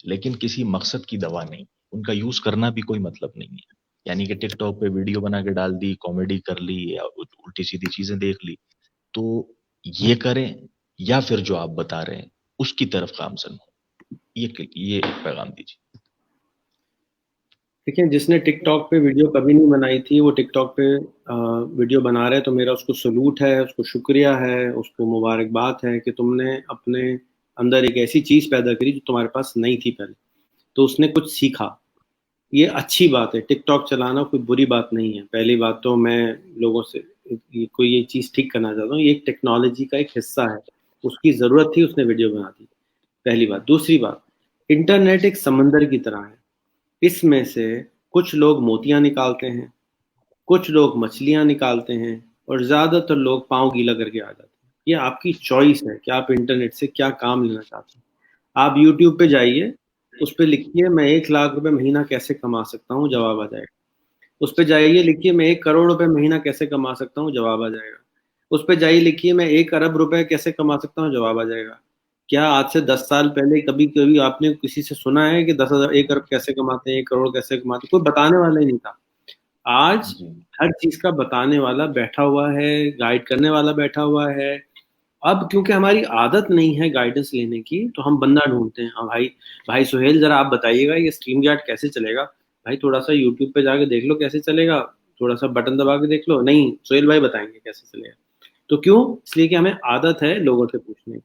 لیکن کسی مقصد کی دوا نہیں, ان کا یوز کرنا بھی کوئی مطلب نہیں ہے. یعنی کہ ٹک ٹاک پہ ویڈیو بنا کے ڈال دی, کامیڈی کر لی یا الٹی سیدھی چیزیں دیکھ لی, تو یہ کریں یا پھر جو آپ بتا رہے ہیں اس کی طرف گامزن ہو. یہ پیغام دیجیے. دیکھیں جس نے ٹک ٹاک پہ ویڈیو کبھی نہیں بنائی تھی وہ ٹک ٹاک پہ ویڈیو بنا رہے, تو میرا اس کو سلوٹ ہے, اس کو شکریہ ہے, اس کو مبارکباد ہے کہ تم نے اپنے اندر ایک ایسی چیز پیدا کری جو تمہارے پاس نہیں تھی پہلے, تو اس نے کچھ سیکھا. یہ اچھی بات ہے, ٹک ٹاک چلانا کوئی بری بات نہیں ہے. پہلی بات تو میں لوگوں سے کوئی یہ چیز ٹھیک کرنا چاہتا ہوں, یہ ایک ٹیکنالوجی کا ایک حصہ ہے, اس کی ضرورت تھی, اس نے ویڈیو بنا دی, پہلی بات. دوسری بات, انٹرنیٹ ایک سمندر کی طرح ہے, اس میں سے کچھ لوگ موتیاں نکالتے ہیں, کچھ لوگ مچھلیاں نکالتے ہیں, اور زیادہ تر لوگ پاؤں گیلا کر کے آ جاتے ہیں. یہ آپ کی چوائس ہے کہ آپ انٹرنیٹ سے کیا کام لینا چاہتے ہیں. آپ یوٹیوب پہ جائیے, اس پہ لکھیے میں 1,00,000 روپے مہینہ کیسے کما سکتا ہوں, جواب آ جائے گا. اس پہ جائیے لکھیے میں 1,00,00,000 روپے مہینہ کیسے کما سکتا ہوں, جواب آ جائے گا. اس پہ جائیے لکھیے میں 1 ارب روپے کیسے کما سکتا ہوں, جواب آ جائے گا. کیا آج سے 10 سال پہلے کبھی کبھی آپ نے کسی سے سنا ہے کہ 10,000 1 ارب کیسے کماتے ہیں, 1 کروڑ کیسے کماتے ہیں؟ کوئی بتانے والا ہی نہیں تھا. آج جی ہر چیز کا بتانے والا بیٹھا ہوا ہے, گائیڈ کرنے والا بیٹھا ہوا ہے. اب کیونکہ ہماری عادت نہیں ہے گائیڈنس لینے کی, تو ہم بندہ ڈھونڈتے ہیں. ہاں بھائی سہیل ذرا آپ بتائیے گا یہ اسٹریم یارڈ کیسے چلے گا. بھائی تھوڑا سا یوٹیوب پہ جا کے دیکھ لو کیسے چلے گا, تھوڑا سا بٹن دبا کے دیکھ لو. نہیں, سہیل بھائی بتائیں گے کیسے چلے گا. تو کیوں, اس لیے کہ ہمیں عادت ہے لوگوں سے پوچھنے کی,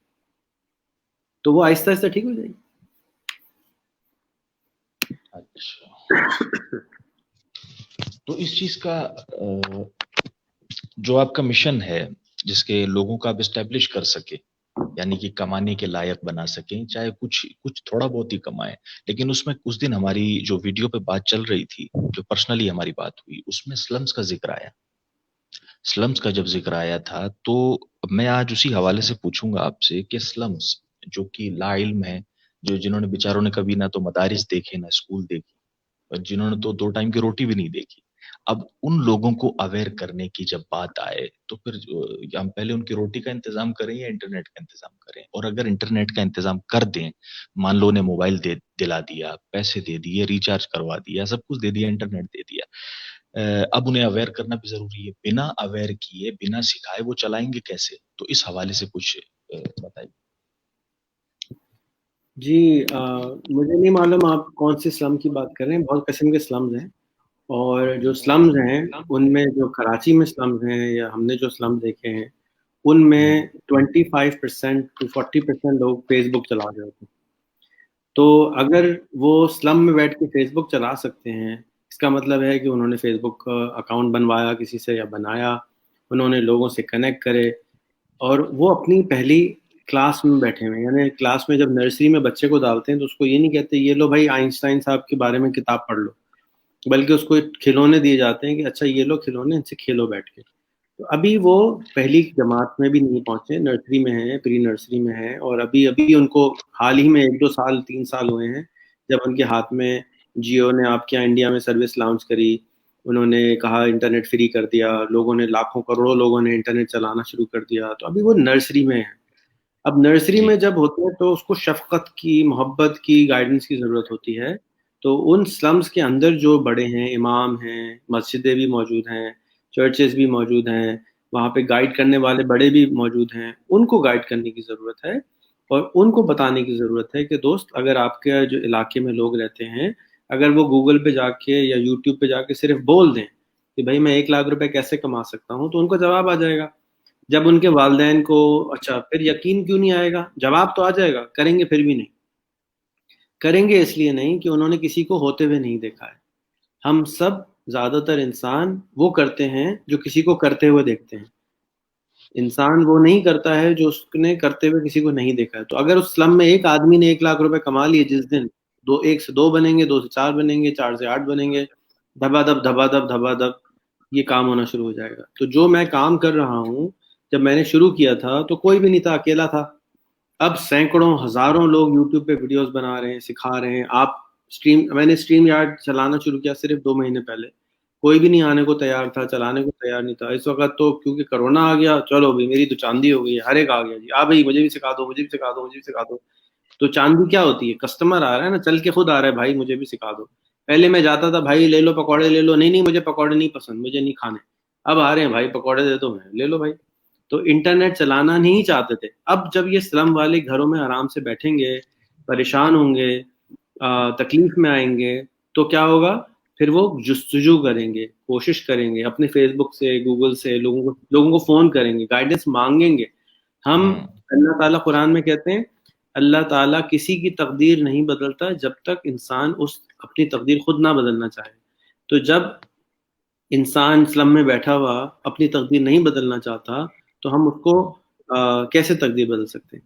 تو وہ آہستہ آہستہ ٹھیک ہو جائے گی. اچھا, تو اس چیز کا جو آپ کا مشن ہے جس کے لوگوں کا آپ اسٹیبلش کر سکے, یعنی کہ کمانے کے لائق بنا سکیں, چاہے کچھ تھوڑا بہت ہی کمائیں, لیکن اس میں اس دن ہماری جو ویڈیو پہ بات چل رہی تھی, جو پرسنلی ہماری بات ہوئی, اس میں سلمز کا ذکر آیا. سلمز کا جب ذکر آیا تھا تو میں آج اسی حوالے سے پوچھوں گا آپ سے کہ سلمز جو کہ لا علم ہے, جنہوں نے بیچاروں نے کبھی نہ تو مدارس دیکھے نہ اسکول دیکھی, اور جنہوں نے تو 2 ٹائم کی روٹی بھی نہیں دیکھی, اب ان لوگوں کو اویئر کرنے کی جب بات آئے تو پھر ہم پہلے ان کی روٹی کا انتظام کریں یا انٹرنیٹ کا انتظام کریں. اور اگر انٹرنیٹ کا انتظام کر دیں, مان لو نے موبائل دلا دیا, پیسے دے دیے, ریچارج کروا دیا, سب کچھ دے دیا, انٹرنیٹ دے دیا, اب انہیں اویئر کرنا بھی ضروری ہے. بنا اویئر کیے, بنا سکھائے وہ چلائیں گے کیسے؟ تو اس حوالے سے کچھ بتائیے. جی مجھے نہیں معلوم آپ کون سی سلم کی بات کر رہے ہیں, بہت قسم کے سلمز ہیں. اور جو سلمز ہیں ان میں جو کراچی میں سلمز ہیں یا ہم نے جو سلمز دیکھے ہیں ان میں 25% to 40% لوگ فیس بک چلا رہے ہوتے ہیں. تو اگر وہ سلم میں بیٹھ کے فیس بک چلا سکتے ہیں, اس کا مطلب ہے کہ انہوں نے فیس بک اکاؤنٹ بنوایا کسی سے یا بنایا, انہوں نے لوگوں سے کنیکٹ کرے, اور وہ اپنی پہلی کلاس میں بیٹھے ہوئے, یعنی کلاس میں جب نرسری میں بچے کو ڈالتے ہیں تو اس کو یہ نہیں کہتے یہ لو بھائی آئنسٹائن صاحب کے بارے میں کتاب پڑھ لو, بلکہ اس کو کھلونے دیے جاتے ہیں کہ اچھا یہ لو کھلونے, ان سے کھیلو بیٹھ کے. تو ابھی وہ پہلی جماعت میں بھی نہیں پہنچے, نرسری میں ہیں, پری نرسری میں ہیں, اور ابھی ان کو حال ہی میں 1-2 سال 3 سال ہوئے ہیں جب ان کے ہاتھ میں جیو نے آپ کے انڈیا میں سروس لانچ کری, انہوں نے کہا انٹرنیٹ فری کر دیا, لوگوں نے لاکھوں کروڑوں لوگوں نے انٹرنیٹ چلانا شروع کر دیا, تو ابھی وہ نرسری میں ہیں. اب نرسری میں جب ہوتے ہیں تو اس کو شفقت کی, محبت کی, گائیڈنس کی ضرورت ہوتی ہے. تو ان سلمز کے اندر جو بڑے ہیں, امام ہیں, مسجدیں بھی موجود ہیں, چرچز بھی موجود ہیں, وہاں پہ گائیڈ کرنے والے بڑے بھی موجود ہیں, ان کو گائیڈ کرنے کی ضرورت ہے, اور ان کو بتانے کی ضرورت ہے کہ دوست اگر آپ کے جو علاقے میں لوگ رہتے ہیں, اگر وہ گوگل پہ جا کے یا یوٹیوب پہ جا کے صرف بول دیں کہ بھائی میں 1 لاکھ روپے کیسے کما سکتا ہوں, تو ان کو جواب آ جائے گا. جب ان کے والدین کو اچھا پھر یقین کیوں نہیں آئے گا, جواب تو آ جائے گا, کریں گے پھر بھی نہیں. کریں گے اس لیے نہیں کہ انہوں نے کسی کو ہوتے ہوئے نہیں دیکھا ہے. ہم سب زیادہ تر انسان وہ کرتے ہیں جو کسی کو کرتے ہوئے دیکھتے ہیں, انسان وہ نہیں کرتا ہے جو اس نے کرتے ہوئے کسی کو نہیں دیکھا ہے. تو اگر اس سلم میں ایک آدمی نے 1 لاکھ روپے کما لیے جس دن, 1 سے 2 بنیں گے, 2 سے 4 بنیں گے, 4 سے 8 بنیں گے, دھبا دھب یہ کام ہونا شروع ہو جائے گا. تو جو میں کام کر رہا ہوں, جب میں نے شروع کیا تھا تو کوئی بھی نہیں تھا, اکیلا تھا. اب سینکڑوں ہزاروں لوگ یوٹیوب پہ ویڈیوز بنا رہے ہیں, سکھا رہے ہیں. میں نے اسٹریم یارڈ چلانا شروع کیا صرف 2 مہینے پہلے, کوئی بھی نہیں آنے کو تیار تھا, چلانے کو تیار نہیں تھا. اس وقت تو کیونکہ کرونا آ گیا, چلو بھائی میری تو چاندی ہو گئی, ہر ایک آ گیا جی, بھائی مجھے بھی سکھا دو, مجھے بھی سکھا دو, مجھے بھی سکھا دو. تو چاندی کیا ہوتی ہے, کسٹمر آ رہا ہے نا, چل کے خود آ رہا ہے, بھائی مجھے بھی سکھا دو. پہلے میں جاتا تھا, بھائی لے لو پکوڑے لے لو, نہیں مجھے پکوڑے نہیں پسند, مجھے نہیں کھانے. اب آ رہے ہیں, بھائی پکوڑے دے دو, میں لے لو بھائی. تو انٹرنیٹ چلانا نہیں چاہتے تھے. اب جب یہ سلم والے گھروں میں آرام سے بیٹھیں گے, پریشان ہوں گے, تکلیف میں آئیں گے, تو کیا ہوگا, پھر وہ جستجو کریں گے, کوشش کریں گے, اپنے فیس بک سے, گوگل سے لوگوں کو فون کریں گے, گائیڈنس مانگیں گے. ہم اللہ تعالیٰ قرآن میں کہتے ہیں, اللہ تعالیٰ کسی کی تقدیر نہیں بدلتا جب تک انسان اپنی تقدیر خود نہ بدلنا چاہے. تو جب انسان اسلم میں بیٹھا ہوا اپنی تقدیر نہیں بدلنا چاہتا, تو ہم اس کو کیسے تقدیر بدل سکتے ہیں.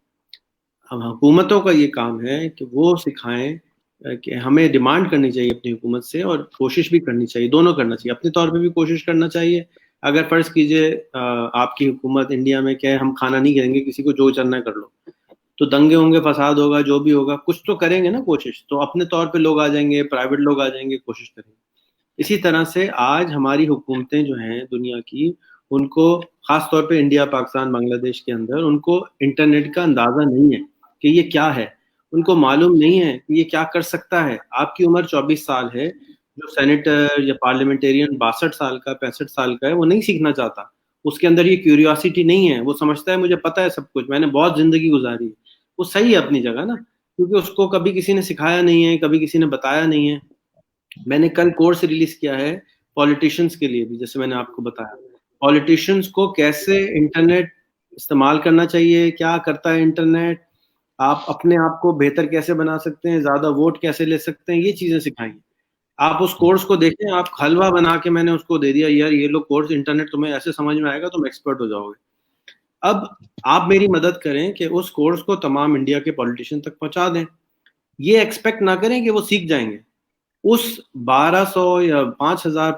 اب حکومتوں کا یہ کام ہے کہ وہ سکھائیں کہ ہمیں ڈیمانڈ کرنی چاہیے اپنی حکومت سے, اور کوشش بھی کرنی چاہیے, دونوں کرنا چاہیے. اپنے طور پہ بھی کوشش کرنا چاہیے. اگر فرض کیجئے آپ کی حکومت انڈیا میں کہ ہم کھانا نہیں کریں گے, کسی کو جو چلنا ہے کر لو, تو دنگے ہوں گے, فساد ہوگا, جو بھی ہوگا, کچھ تو کریں گے نا کوشش. تو اپنے طور پہ لوگ آ جائیں گے, پرائیویٹ لوگ آ جائیں گے, کوشش کریں گے. اسی طرح سے آج ہماری حکومتیں جو ہیں دنیا کی, ان کو خاص طور پہ انڈیا, پاکستان, بنگلہ دیش کے اندر, ان کو انٹرنیٹ کا اندازہ نہیں ہے کہ یہ کیا ہے. ان کو معلوم نہیں ہے کہ یہ کیا کر سکتا ہے. آپ کی عمر 24 سال ہے, جو سینیٹر یا پارلیمنٹیرین 62 سال کا, 65 سال کا ہے, وہ نہیں سیکھنا چاہتا. اس کے اندر یہ کیوریوسٹی نہیں ہے. وہ سمجھتا ہے مجھے پتا ہے سب کچھ, میں نے بہت زندگی گزاری ہے. وہ صحیح ہے اپنی جگہ نا, کیونکہ اس کو کبھی کسی نے سکھایا نہیں ہے, کبھی کسی نے بتایا نہیں ہے. میں نے کل کورس ریلیز کیا ہے پولیٹیشینس کے لیے بھی, جیسے میں نے آپ کو بتایا, پولیٹیشینس کو کیسے انٹرنیٹ استعمال کرنا چاہیے, کیا کرتا ہے انٹرنیٹ, آپ اپنے آپ کو بہتر کیسے بنا سکتے ہیں, زیادہ ووٹ کیسے لے سکتے ہیں, یہ چیزیں سکھائیں گے. آپ اس کورس کو دیکھیں, آپ حلوہ بنا کے میں نے اس کو دے دیا, یار یہ لو کورس, انٹرنیٹ تمہیں ایسے سمجھ میں آئے گا, تم ایکسپرٹ ہو جاؤ گے. اب آپ میری مدد کریں کہ اس کورس کو تمام انڈیا کے پولیٹیشین تک پہنچا دیں. یہ ایکسپیکٹ نہ کریں کہ وہ سیکھ جائیں گے. اس 1200 یا 5000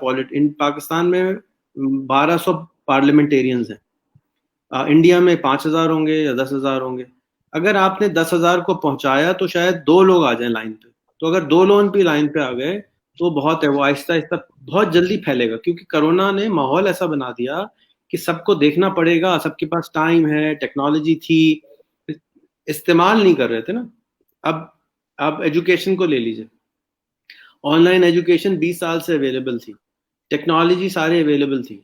پاکستان میں 1200 پارلیمنٹیرینز ہیں, انڈیا میں 5000 ہوں گے یا 10,000 ہوں گے. اگر آپ نے 10,000 کو پہنچایا تو شاید 2 لوگ آ جائیں لائن پہ. تو اگر 2 لوگ بھی لائن پہ آ گئے تو بہت ہے, وہ آہستہ آہستہ بہت جلدی پھیلے گا. کیونکہ کرونا نے ماحول ایسا بنا دیا کہ سب کو دیکھنا پڑے گا, سب کے پاس ٹائم ہے, ٹیکنالوجی تھی, استعمال نہیں کر رہے تھے نا. اب آپ ایجوکیشن کو لے لیجئے, آن لائن ایجوکیشن 20 سال سے اویلیبل تھی, ٹیکنالوجی سارے اویلیبل تھی.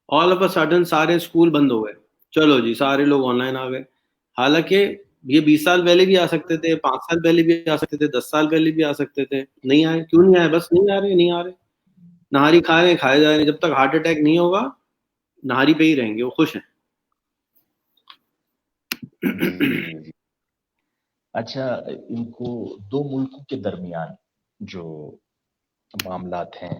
آل آف اے سڈن سارے اسکول بند ہو گئے, چلو جی سارے لوگ آن لائن آ گئے. حالانکہ یہ 20 سال پہلے بھی آ سکتے تھے, 5 سال پہلے بھی آ سکتے تھے, 10 سال پہلے بھی آ سکتے تھے. نہیں آئے, کیوں نہیں آئے, بس نہیں آ رہے, نہیں آ رہے. نہاری کھا رہے ہیں, کھائے جا رہے ہیں, جب تک ہارٹ اٹیک نہیں ہوگا نہاری پہ ہی رہیں گے, وہ خوش ہیں. اچھا, ان کو 2 ملکوں کے درمیان جو معاملات ہیں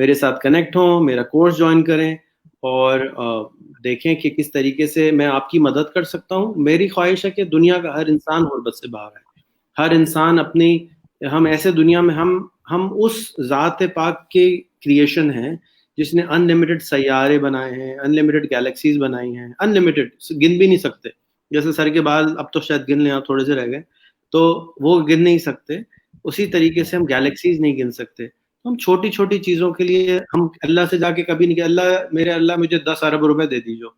میرے ساتھ کنیکٹ ہوں, میرا کورس جوائن کریں اور دیکھیں کہ کس طریقے سے میں آپ کی مدد کر سکتا ہوں. میری خواہش ہے کہ دنیا کا ہر انسان غربت سے باہر ہے. ہر انسان اپنی, ہم ایسے دنیا میں ہم اس ذات پاک کی کریشن ہیں جس نے ان لمیٹڈ سیارے بنائے ہیں, ان لمیٹڈ گیلیکسیز بنائی ہیں, ان لمیٹڈ, گن بھی نہیں سکتے. جیسے سر کے بال اب تو شاید گن لیں, آپ تھوڑے سے رہ گئے, تو وہ گن نہیں سکتے. اسی طریقے سے ہم گیلیکسیز نہیں گن سکتے. ہم چھوٹی چھوٹی چیزوں کے لیے ہم اللہ سے جا کے کبھی نہیں کہ اللہ مجھے 10 ارب روپے دے دیجو.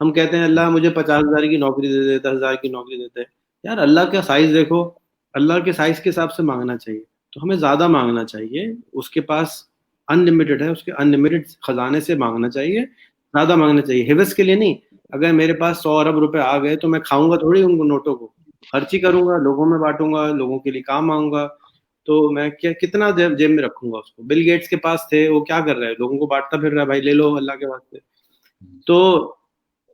ہم کہتے ہیں اللہ مجھے 50,000 کی نوکری دے دے, 10,000 کی نوکری دیتے. یار اللہ کا سائز دیکھو, اللہ کے سائز کے حساب سے مانگنا چاہیے. تو ہمیں زیادہ مانگنا چاہیے, اس کے پاس ان لمیٹڈ ہے, اس کے ان لمیٹڈ خزانے سے مانگنا چاہیے, زیادہ مانگنا چاہیے, حوث کے لیے نہیں. اگر میرے پاس 100 ارب روپے آ گئے تو میں کھاؤں گا تھوڑی ان کو نوٹوں کو, خرچی کروں گا, لوگوں میں بانٹوں گا, لوگوں کے لیے کام مانگوں گا. تو میں کتنا جیب میں رکھوں گا اس کو. بل گیٹس کے پاس تھے, وہ کیا کر رہا ہے, لوگوں کو بانٹتا پھر رہا ہے, بھائی لے لو اللہ کے واسطے. تو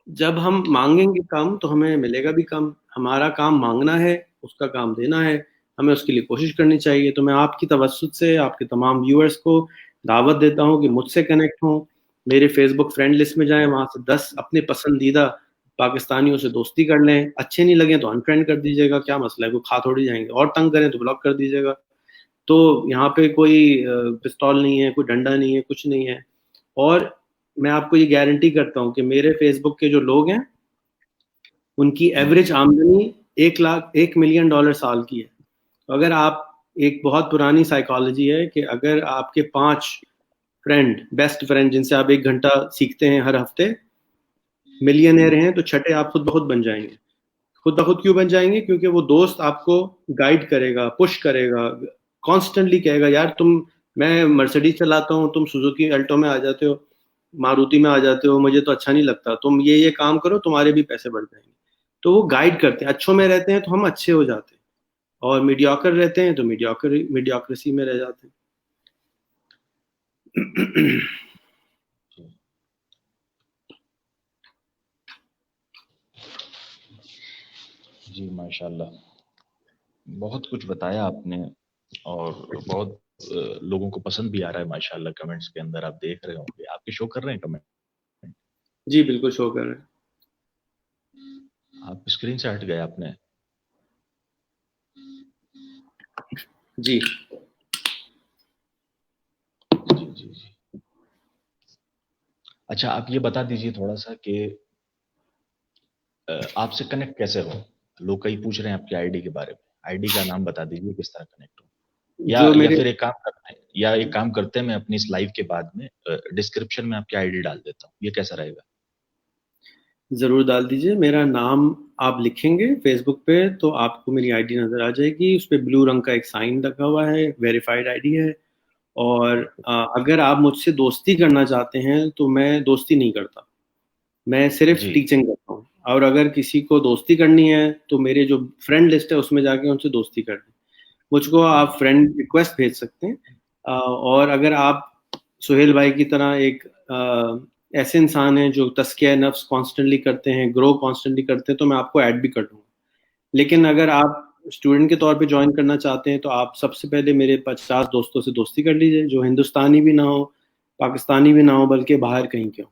جب ہم مانگیں گے کم تو ہمیں ملے گا بھی کم. ہمارا کام مانگنا ہے, اس کا کام دینا ہے, ہمیں اس کے لیے کوشش کرنی چاہیے. تو میں آپ کی توسط سے آپ کے تمام ویورز کو دعوت دیتا ہوں کہ مجھ سے کنیکٹ ہوں, میرے فیس بک فرینڈ لسٹ میں جائیں, وہاں سے 10 اپنے پسندیدہ پاکستانیوں سے دوستی کر لیں. اچھے نہیں لگیں تو انفرینڈ کر دیجیے گا, کیا مسئلہ ہے, کوئی کھا تھوڑی جائیں گے. اور تنگ کریں تو بلاک کر دیجیے گا. تو یہاں پہ کوئی پستول نہیں ہے, کوئی ڈنڈا نہیں ہے, کچھ نہیں ہے. اور میں آپ کو یہ گارنٹی کرتا ہوں کہ میرے فیس بک کے جو لوگ ہیں ان کی ایوریج آمدنی 1 ملین ڈالر سال کی ہے. اگر آپ, ایک بہت پرانی سائیکالوجی ہے کہ اگر آپ کے 5 فرینڈ, بیسٹ فرینڈ جن سے آپ 1 گھنٹہ سیکھتے ہیں ہر ہفتے, ملینئر ہیں, تو چھٹے آپ خود بخود بن جائیں گے. خود بخود کیوں بن جائیں گے؟ کیونکہ وہ دوست آپ کو گائیڈ کرے گا, پش کرے گا, کانسٹنٹلی کہے گا یار میں مرسیڈیز چلاتا ہوں, تم سوزوکی الٹو میں آ جاتے ہو, ماروتی میں آ جاتے ہو, مجھے تو اچھا نہیں لگتا, تم یہ کام کرو, تمہارے بھی پیسے بڑھ جائیں گے. تو وہ گائیڈ کرتے ہیں. اچھوں میں رہتے ہیں تو ہم اچھے ہو جاتے ہیں, اور میڈیوکر رہتے ہیں تو میڈیوکریسی میں رہ جاتے ہیں. جی ماشاء اللہ, بہت کچھ بتایا آپ نے, اور بہت لوگوں کو پسند بھی آ رہا ہے ماشاء اللہ. کمنٹس کے اندر آپ دیکھ رہے ہوں گے, آپ کے شو کر رہے ہیں کمنٹ؟ جی بالکل شو کر رہے ہیں. آپ اسکرین سے ہٹ گئے آپ نے. جی جی جی جی. اچھا آپ یہ بتا دیجیے تھوڑا سا کہ آپ سے کنیکٹ کیسے ہو. لوگ کئی پوچھ رہے ہیں آپ کی آئی ڈی کے بارے میں, آئی ڈی کا نام بتا دیجیے کس طرح کنیکٹ ہو. یا پھر ایک کام کرتے ہیں, میں اپنی اس لائیو کے بعد میں ڈسکرپشن میں آپ کی آئی ڈی ڈال دیتا ہوں, یہ کیسا رہے گا؟ ضرور ڈال دیجیے. میرا نام آپ لکھیں گے فیس بک پہ تو آپ کو میری آئی ڈی نظر آ جائے گی. اس پہ بلو رنگ کا ایک سائن لگا ہوا ہے, ویریفائڈ آئی ڈی ہے. اور اگر آپ مجھ سے دوستی کرنا چاہتے ہیں تو میں دوستی نہیں کرتا, میں صرف ٹیچنگ کرتا ہوں. اور اگر کسی کو دوستی کرنی ہے تو میرے جو فرینڈ لسٹ ہے اس میں جا کے ان سے دوستی کر دیں. مجھ کو آپ فرینڈ ریکویسٹ بھیج سکتے ہیں. اور اگر آپ سہیل بھائی کی طرح ایک ایسے انسان ہیں جو تزکیہ نفس کانسٹنٹلی کرتے ہیں, گرو کانسٹنٹلی کرتے ہیں, تو میں آپ کو ایڈ بھی کر دوں گا. لیکن اگر آپ اسٹوڈنٹ کے طور پہ جوائن کرنا چاہتے ہیں تو آپ سب سے پہلے میرے 50 دوستوں سے دوستی کر لیجیے, جو ہندوستانی بھی نہ ہو, پاکستانی بھی نہ ہو, بلکہ باہر کہیں کے ہو.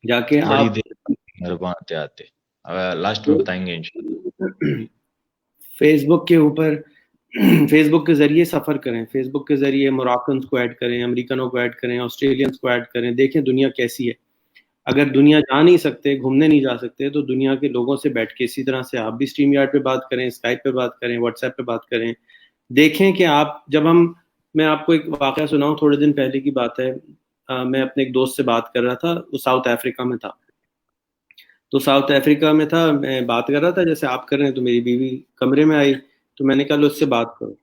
جا کے آپ آتے آتے لاسٹ میں بتائیں گے انشاءاللہ. فیس بک کے اوپر, فیس بک کے ذریعے سفر کریں. فیس بک کے ذریعے موراکنز کو ایڈ کریں, امریکنوں کو ایڈ کریں, آسٹریلینز کو ایڈ کریں. دیکھیں دنیا کیسی ہے. اگر دنیا جا نہیں سکتے, گھومنے نہیں جا سکتے, تو دنیا کے لوگوں سے بیٹھ کے اسی طرح سے آپ بھی اسٹریم یارڈ پہ بات کریں, اسکائپ پہ بات کریں, واٹس ایپ پہ بات کریں. دیکھیں کہ آپ میں آپ کو ایک واقعہ سناؤں. تھوڑے دن پہلے کی بات ہے, میں اپنے ایک دوست سے بات کر رہا تھا, وہ ساؤتھ افریقہ میں تھا. تو ساؤتھ افریقہ میں تھا, میں بات کر رہا تھا جیسے آپ کر رہے ہیں. تو میری بیوی کمرے میں آئی, تو میں نے کہا لو اس سے بات کرو.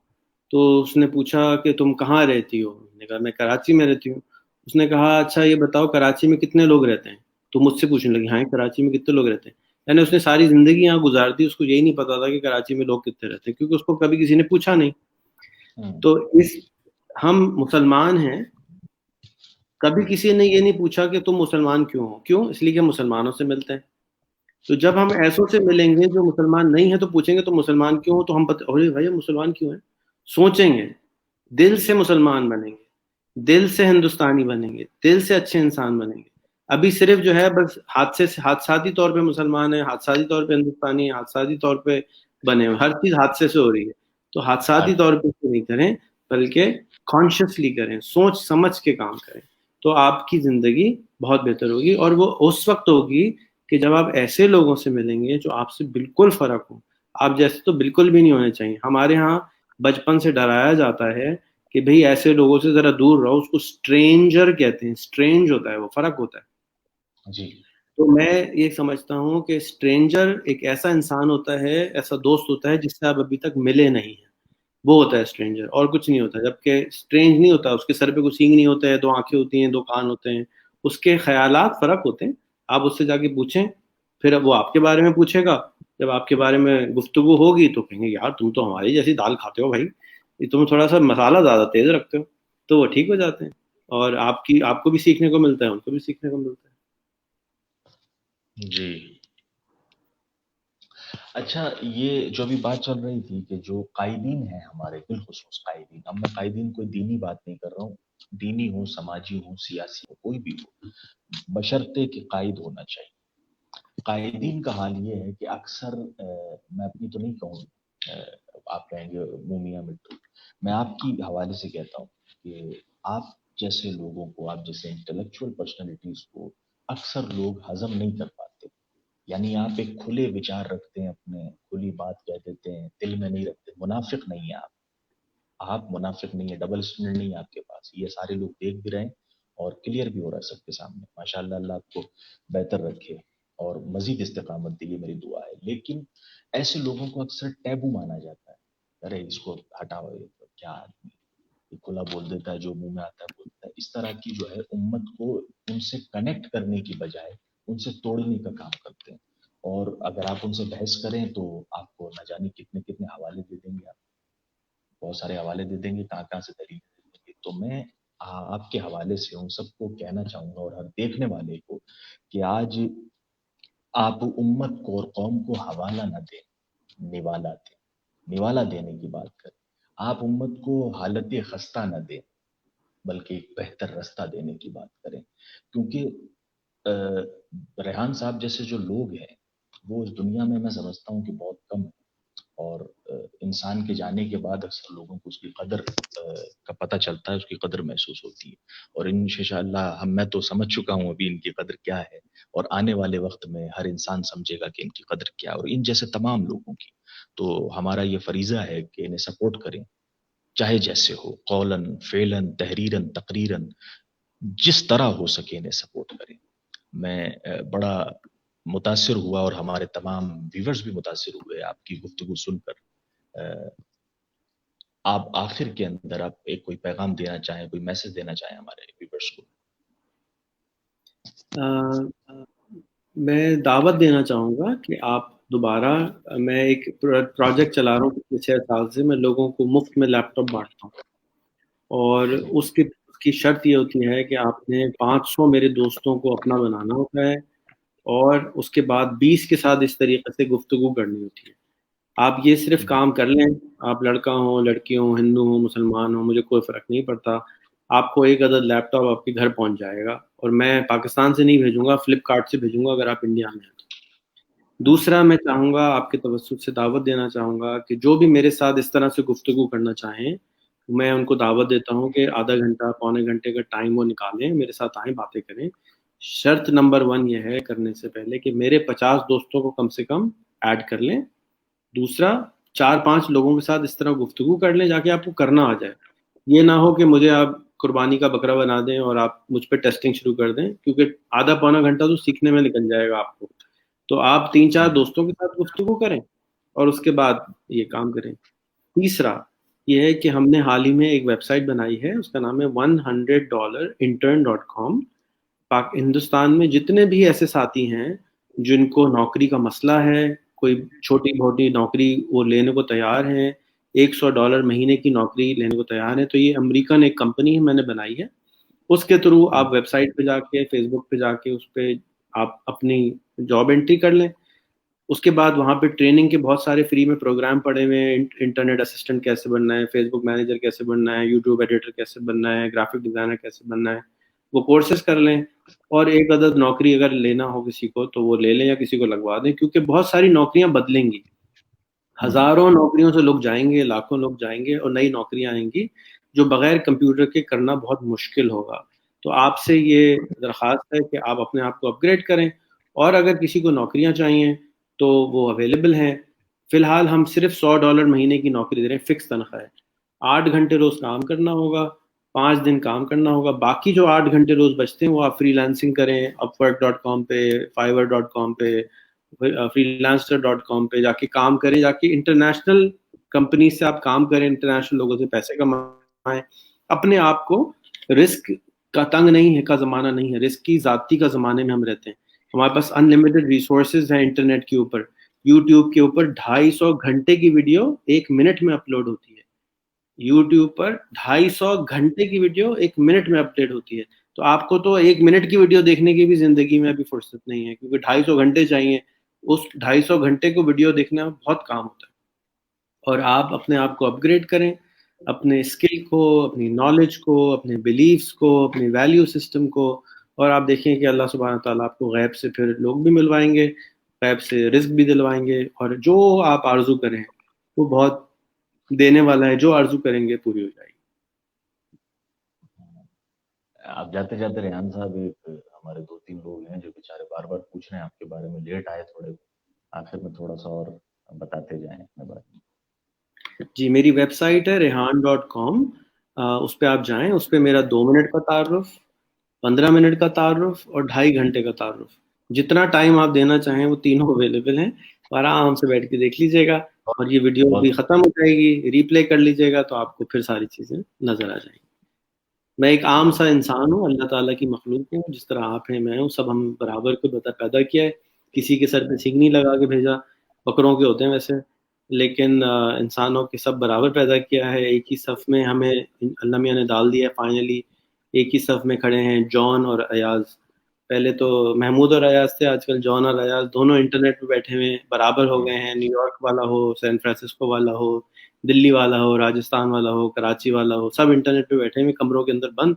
تو اس نے پوچھا کہ تم کہاں رہتی ہو؟ میں نے کہا میں کراچی میں رہتی ہوں. اس نے کہا اچھا یہ بتاؤ کراچی میں کتنے لوگ رہتے ہیں؟ تو مجھ سے پوچھنے لگی ہاں کراچی میں کتنے لوگ رہتے ہیں. یعنی اس نے ساری زندگی یہاں گزار دی, اس کو یہی نہیں پتا تھا کہ کراچی میں لوگ کتنے رہتے ہیں, کیونکہ اس کو کبھی کسی نے پوچھا نہیں. تو ہم مسلمان ہیں, کبھی کسی نے یہ نہیں پوچھا کہ تم مسلمان کیوں ہو. کیوں؟ اس لیے کہ مسلمانوں سے ملتے ہیں. تو جب ہم ایسوں سے ملیں گے جو مسلمان نہیں ہیں تو پوچھیں گے تو مسلمان کیوں ہو, تو ہم ارے بھائی مسلمان کیوں ہیں سوچیں گے, دل سے مسلمان بنیں گے. دل سے ہندوستانی بنیں گے, دل سے اچھے انسان بنیں گے. ابھی صرف جو ہے بس حادثاتی طور پہ مسلمان ہیں, حادثاتی طور پہ ہندوستانی ہیں, حادثاتی طور پہ بنے ہوئے, ہر چیز حادثے سے ہو رہی ہے. تو حادثاتی طور پہ نہیں کریں, بلکہ کانشیسلی کریں, سوچ سمجھ کے کام کریں, تو آپ کی زندگی بہت بہتر ہوگی. اور وہ اس وقت ہوگی کہ جب آپ ایسے لوگوں سے ملیں گے جو آپ سے بالکل فرق ہو. آپ جیسے تو بالکل بھی نہیں ہونے چاہیے. ہمارے ہاں بچپن سے ڈرایا جاتا ہے کہ بھئی ایسے لوگوں سے ذرا دور رہو, اس کو اسٹرینجر کہتے ہیں, اسٹرینج ہوتا ہے, وہ فرق ہوتا ہے. جی. تو میں یہ سمجھتا ہوں کہ اسٹرینجر ایک ایسا انسان ہوتا ہے, ایسا دوست ہوتا ہے جس سے آپ ابھی تک ملے نہیں ہیں, وہ ہوتا ہے اسٹرینجر, اور کچھ نہیں ہوتا. جبکہ اسٹرینج نہیں ہوتا, اس کے سر پہ کوئی سینگ نہیں ہوتا ہے, 2 آنکھیں ہوتی ہیں, 2 کان ہوتے ہیں, اس کے خیالات فرق ہوتے ہیں. آپ اس سے جا کے پوچھیں, پھر وہ آپ کے بارے میں پوچھے گا. جب آپ کے بارے میں گفتگو ہوگی تو کہیں گے یار تم تو ہماری جیسی دال کھاتے ہو بھائی, تم تھوڑا سا مسالہ زیادہ تیز رکھتے ہو, تو وہ ٹھیک ہو جاتے ہیں. اور آپ کو بھی سیکھنے کو ملتا ہے, ان کو بھی سیکھنے کو ملتا ہے. جی. اچھا, یہ جو بھی بات چل رہی تھی کہ جو قائدین ہیں ہمارے, بالخصوص قائدین, اب میں قائدین کوئی دینی بات نہیں کر رہا ہوں, دینی ہوں, سماجی ہوں, سیاسی ہوں, کوئی بھی ہو, بشرطے کہ قائد ہونا چاہیے. قائدین کا حال یہ ہے کہ اکثر میں اپنی تو نہیں کہوں, آپ کہیں گے مومیاں مٹو, میں آپ کی حوالے سے کہتا ہوں کہ آپ جیسے لوگوں کو, آپ جیسے انٹلیکچوئل پرسنالٹیز کو اکثر لوگ ہضم نہیں کر پاتے. یعنی آپ ایک کھلے وچار رکھتے ہیں, اپنے کھلی بات کہہ دیتے ہیں, دل میں نہیں رکھتے. منافق نہیں ہے آپ منافق نہیں ہے, ڈبل اسٹینڈرڈ نہیں ہے آپ کے پاس. یہ سارے لوگ دیکھ بھی رہے ہیں اور کلیئر بھی ہو رہا ہے سب کے سامنے. ماشاءاللہ, اللہ آپ کو بہتر رکھے اور مزید استقامت دی, یہ میری دعا ہے. لیکن ایسے لوگوں کو اکثر ٹیبو مانا جاتا ہے. ارے اس کو ہٹاؤ, کیا آدمی, یہ کھلا بول دیتا ہے, جو منہ میں آتا ہے بولتا ہے. اس طرح کی جو ہے امت کو ان سے کنیکٹ کرنے کی بجائے ان سے توڑنے کا کام کرتے ہیں. اور اگر آپ ان سے بحث کریں تو آپ کو نہ جانے کتنے کتنے حوالے دے دیں گے, آپ بہت سارے حوالے دے دیں گے, کہاں کہاں سے دلیل دے دیں گے. تو میں آپ کے حوالے سے ان سب کو کہنا چاہوں گا, اور ہر دیکھنے والے کو, کہ آج آپ امت کو اور قوم کو حوالہ نہ دیں, نوالا دیں. نوالا دینے کی بات کریں. آپ امت کو حالت خستہ نہ دیں, بلکہ ایک بہتر رستہ دینے کی بات کریں. کیونکہ ریحان صاحب جیسے جو لوگ ہیں وہ اس دنیا میں, میں سمجھتا ہوں کہ بہت کم ہیں. اور انسان کے جانے کے بعد اکثر لوگوں کو اس کی قدر کا پتہ چلتا ہے, اس کی قدر محسوس ہوتی ہے. اور انشاءاللہ میں تو سمجھ چکا ہوں ابھی ان کی قدر کیا ہے, اور آنے والے وقت میں ہر انسان سمجھے گا کہ ان کی قدر کیا ہے, اور ان جیسے تمام لوگوں کی. تو ہمارا یہ فریضہ ہے کہ انہیں سپورٹ کریں, چاہے جیسے ہو, قولاً, فعلاً, تحریراً, تقریراً, جس طرح ہو سکے انہیں سپورٹ کریں. میں بڑا متاثر ہوا, اور ہمارے تمام ویورز بھی متاثر ہوئے آپ کی گفتگو سن کر. آپ آخر کے اندر آپ ایک کوئی پیغام دینا چاہیں, کوئی میسج دینا چاہیں ہمارے ویورز کو؟ میں دعوت دینا چاہوں گا کہ آپ دوبارہ, میں ایک پروجیکٹ چلا رہا ہوں پچھلے 6 سال سے, میں لوگوں کو مفت میں لیپ ٹاپ بانٹتا ہوں. اور اس کی شرط یہ ہوتی ہے کہ آپ نے 500 میرے دوستوں کو اپنا بنانا ہوتا ہے, اور اس کے بعد 20 کے ساتھ اس طریقے سے گفتگو کرنی ہوتی ہے. آپ یہ صرف کام کر لیں, آپ لڑکا ہوں, لڑکی ہوں, ہندو ہوں, مسلمان ہوں, مجھے کوئی فرق نہیں پڑتا. آپ کو ایک عدد لیپ ٹاپ آپ کے گھر پہنچ جائے گا, اور میں پاکستان سے نہیں بھیجوں گا, فلپ کارٹ سے بھیجوں گا اگر آپ انڈیا میں ہیں تو. دوسرا, میں چاہوں گا آپ کے توسط سے دعوت دینا چاہوں گا کہ جو بھی میرے ساتھ اس طرح سے گفتگو کرنا چاہیں, میں ان کو دعوت دیتا ہوں کہ آدھا گھنٹہ, پونے گھنٹے کا ٹائم وہ نکالیں, میرے ساتھ آئیں, باتیں کریں. شرط نمبر 1 یہ ہے کرنے سے پہلے کہ میرے 50 دوستوں کو کم سے کم ایڈ کر لیں. دوسرا, 4-5 لوگوں کے ساتھ اس طرح گفتگو کر لیں جا کے آپ کو کرنا آ جائے. یہ نہ ہو کہ مجھے آپ قربانی کا بکرا بنا دیں اور آپ مجھ پہ ٹیسٹنگ شروع کر دیں, کیونکہ آدھا پونا گھنٹہ تو سیکھنے میں نکل جائے گا آپ کو. تو آپ 3-4 دوستوں کے ساتھ گفتگو کریں اور اس کے بعد یہ کام کریں. تیسرا یہ ہے کہ ہم نے حال ہی میں ایک ویب سائٹ بنائی ہے, اس کا نام ہے $100intern.com. ہندوستان میں جتنے بھی ایسے ساتھی ہیں جن کو نوکری کا مسئلہ ہے, کوئی چھوٹی موٹی نوکری وہ لینے کو تیار ہیں, $100 مہینے کی نوکری لینے کو تیار ہیں, تو یہ امریکن ایک کمپنی ہے میں نے بنائی ہے. اس کے تھرو آپ ویب سائٹ پہ جا کے, فیس بک پہ جا کے, اس پہ آپ اپنی جاب انٹری کر لیں. اس کے بعد وہاں پہ ٹریننگ کے بہت سارے فری میں پروگرام پڑے ہوئے ہیں، انٹرنیٹ اسسٹنٹ کیسے بننا ہے، فیس بک مینیجر کیسے بننا ہے، یوٹیوب ایڈیٹر کیسے بننا ہے، گرافک ڈیزائنر کیسے بننا ہے، وہ کورسز کر لیں. اور ایک عدد نوکری اگر لینا ہو کسی کو تو وہ لے لیں یا کسی کو لگوا دیں، کیونکہ بہت ساری نوکریاں بدلیں گی. ہزاروں نوکریوں سے لوگ جائیں گے، لاکھوں لوگ جائیں گے، اور نئی نوکریاں آئیں گی جو بغیر کمپیوٹر کے کرنا بہت مشکل ہوگا. تو آپ سے یہ درخواست ہے کہ آپ اپنے آپ کو اپ گریڈ کریں، اور اگر کسی کو نوکریاں چاہیے تو وہ اویلیبل ہیں. فی الحال ہم صرف $100 مہینے کی نوکری دے رہے ہیں، فکس تنخواہ ہے. 8 گھنٹے روز کام کرنا ہوگا، 5 دن کام کرنا ہوگا، باقی جو 8 گھنٹے روز بچتے ہیں وہ آپ فری لانسنگ کریں، upwork.com پہ، fiverr.com پہ، freelancer.com پہ جا کے کام کریں، جا کے انٹرنیشنل کمپنی سے آپ کام کریں، انٹرنیشنل لوگوں سے پیسے کمائیں. اپنے آپ کو رسک کا تنگ نہیں ہے کا زمانہ نہیں ہے، رسک کی ذاتی کا زمانے میں ہم رہتے ہیں. ہمارے پاس انلمیٹڈ ریسورسز ہیں انٹرنیٹ کے اوپر. یوٹیوب کے اوپر 250 گھنٹے کی ویڈیو 1 منٹ میں اپلوڈ ہوتی ہے. یوٹیوب پر 250 گھنٹے کی ویڈیو 1 منٹ میں اپڈیٹ ہوتی ہے. تو آپ کو تو 1 منٹ کی ویڈیو دیکھنے کی بھی زندگی میں ابھی فرصت نہیں ہے، کیونکہ 250 گھنٹے چاہیے. اس 250 گھنٹے کو ویڈیو دیکھنا بہت کام ہوتا ہے. اور آپ اپنے آپ کو اپ گریڈ کریں، اپنے اسکل کو، اپنی نالج کو، اپنے بلیفس کو، اپنے ویلیو سسٹم کو. اور آپ دیکھیں کہ اللہ سبحانہ تعالیٰ آپ کو غیب سے پھر لوگ بھی ملوائیں گے، غیب سے رزق بھی دلوائیں گے، اور جو آپ آرزو کریں وہ بہت دینے والا ہے. جو آرزو کریں گے پوری ہو جائے گی. آپ جاتے جاتے ریحان صاحب، ایک ہمارے 2-3 لوگ ہیں جو بیچارے بار بار پوچھ رہے ہیں آپ کے بارے میں، لیٹ آئے تھوڑے، آخر میں تھوڑا سا اور بتاتے جائیں اپنے بارے میں. جی، میری ویب سائٹ ہے rehan.com. اس پہ آپ جائیں. اس پہ میرا 2 منٹ کا تعارف، 15 منٹ کا تعارف اور 2.5 گھنٹے کا تعارف، جتنا ٹائم آپ دینا چاہیں وہ تینوں اویلیبل ہیں. آرام سے بیٹھ کے دیکھ لیجیے گا، اور یہ ویڈیو بھی بہت ختم ہو جائے گی، ریپلے کر لیجیے گا تو آپ کو پھر ساری چیزیں نظر آ جائیں گی. میں ایک عام سا انسان ہوں، اللہ تعالیٰ کی مخلوق ہوں. جس طرح آپ ہیں میں ہوں، سب ہم برابر کو پیدا کیا ہے. کسی کے سر پہ سنگ نہیں لگا کے بھیجا، بکروں کے ہوتے ہیں ویسے، لیکن انسانوں کے سب برابر پیدا کیا ہے. ایک ہی صف میں ہمیں اللہ میاں نے ڈال دیا ہے فائنلی. ایک ہی صف میں کھڑے ہیں جان اور ایاز. پہلے تو محمود اور ایاز تھے، آج کل جان اور ایاز دونوں انٹرنیٹ پہ بیٹھے ہوئے ہیں، برابر ہو گئے ہیں. نیو یارک والا ہو، سین فرانسسکو والا ہو، دلی والا ہو، راجستھان والا ہو، کراچی والا ہو، سب انٹرنیٹ پہ بیٹھے ہوئے کمروں کے اندر بند،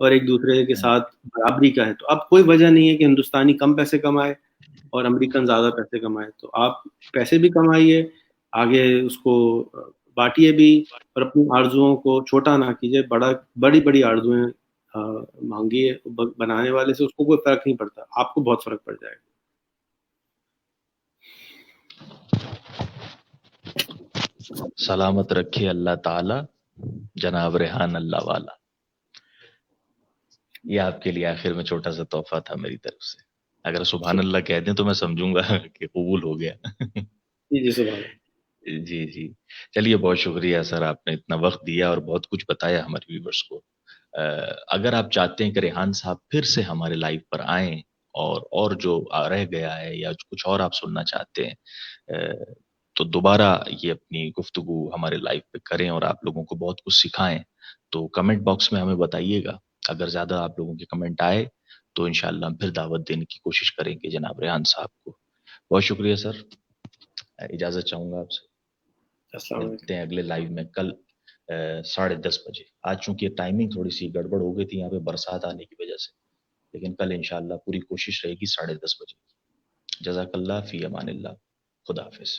اور ایک دوسرے کے ساتھ برابری کا ہے. تو اب کوئی وجہ نہیں ہے کہ ہندوستانی کم پیسے کمائے اور امریکن زیادہ پیسے کمائے. تو آپ پیسے بھی کمائیے، آگے اس کو بانٹیے بھی، اور اپنی آرزوؤں کو چھوٹا نہ کیجیے. بڑی بڑی آرزویں مانگیے. بنانے والے سے اس کو کوئی فرق نہیں پڑتا، آپ کو بہت فرق پڑ جائے گا. سلامت رکھے اللہ تعالی جناب ریحان اللہ والا. یہ آپ کے لیے آخر میں چھوٹا سا تحفہ تھا میری طرف سے. اگر سبحان اللہ کہہ دیں تو میں سمجھوں گا کہ قبول ہو گیا. جی جی سبحان اللہ. جی جی، چلیے بہت شکریہ سر، آپ نے اتنا وقت دیا اور بہت کچھ بتایا ہمارے ویورز کو. اگر آپ چاہتے ہیں کہ ریحان صاحب پھر سے ہمارے لائف پر آئیں اور جو رہ گیا ہے یا کچھ اور آپ سننا چاہتے ہیں، تو دوبارہ یہ اپنی گفتگو ہمارے لائف پہ کریں اور آپ لوگوں کو بہت کچھ سکھائیں، تو کمنٹ باکس میں ہمیں بتائیے گا. اگر زیادہ آپ لوگوں کے کمنٹ آئے تو انشاءاللہ ہم پھر دعوت دینے کی کوشش کریں گے جناب ریحان صاحب کو. بہت شکریہ سر، اجازت چاہوں گا آپ سے. السلام علیکم. ملتے ہیں اگلے لائیو میں کل 10:30 بجے. آج چونکہ ٹائمنگ تھوڑی سی گڑبڑ ہو گئی تھی یہاں پہ برسات آنے کی وجہ سے، لیکن کل انشاءاللہ پوری کوشش رہے گی 10:30 بجے. جزاک اللہ، فی امان اللہ، خدا حافظ.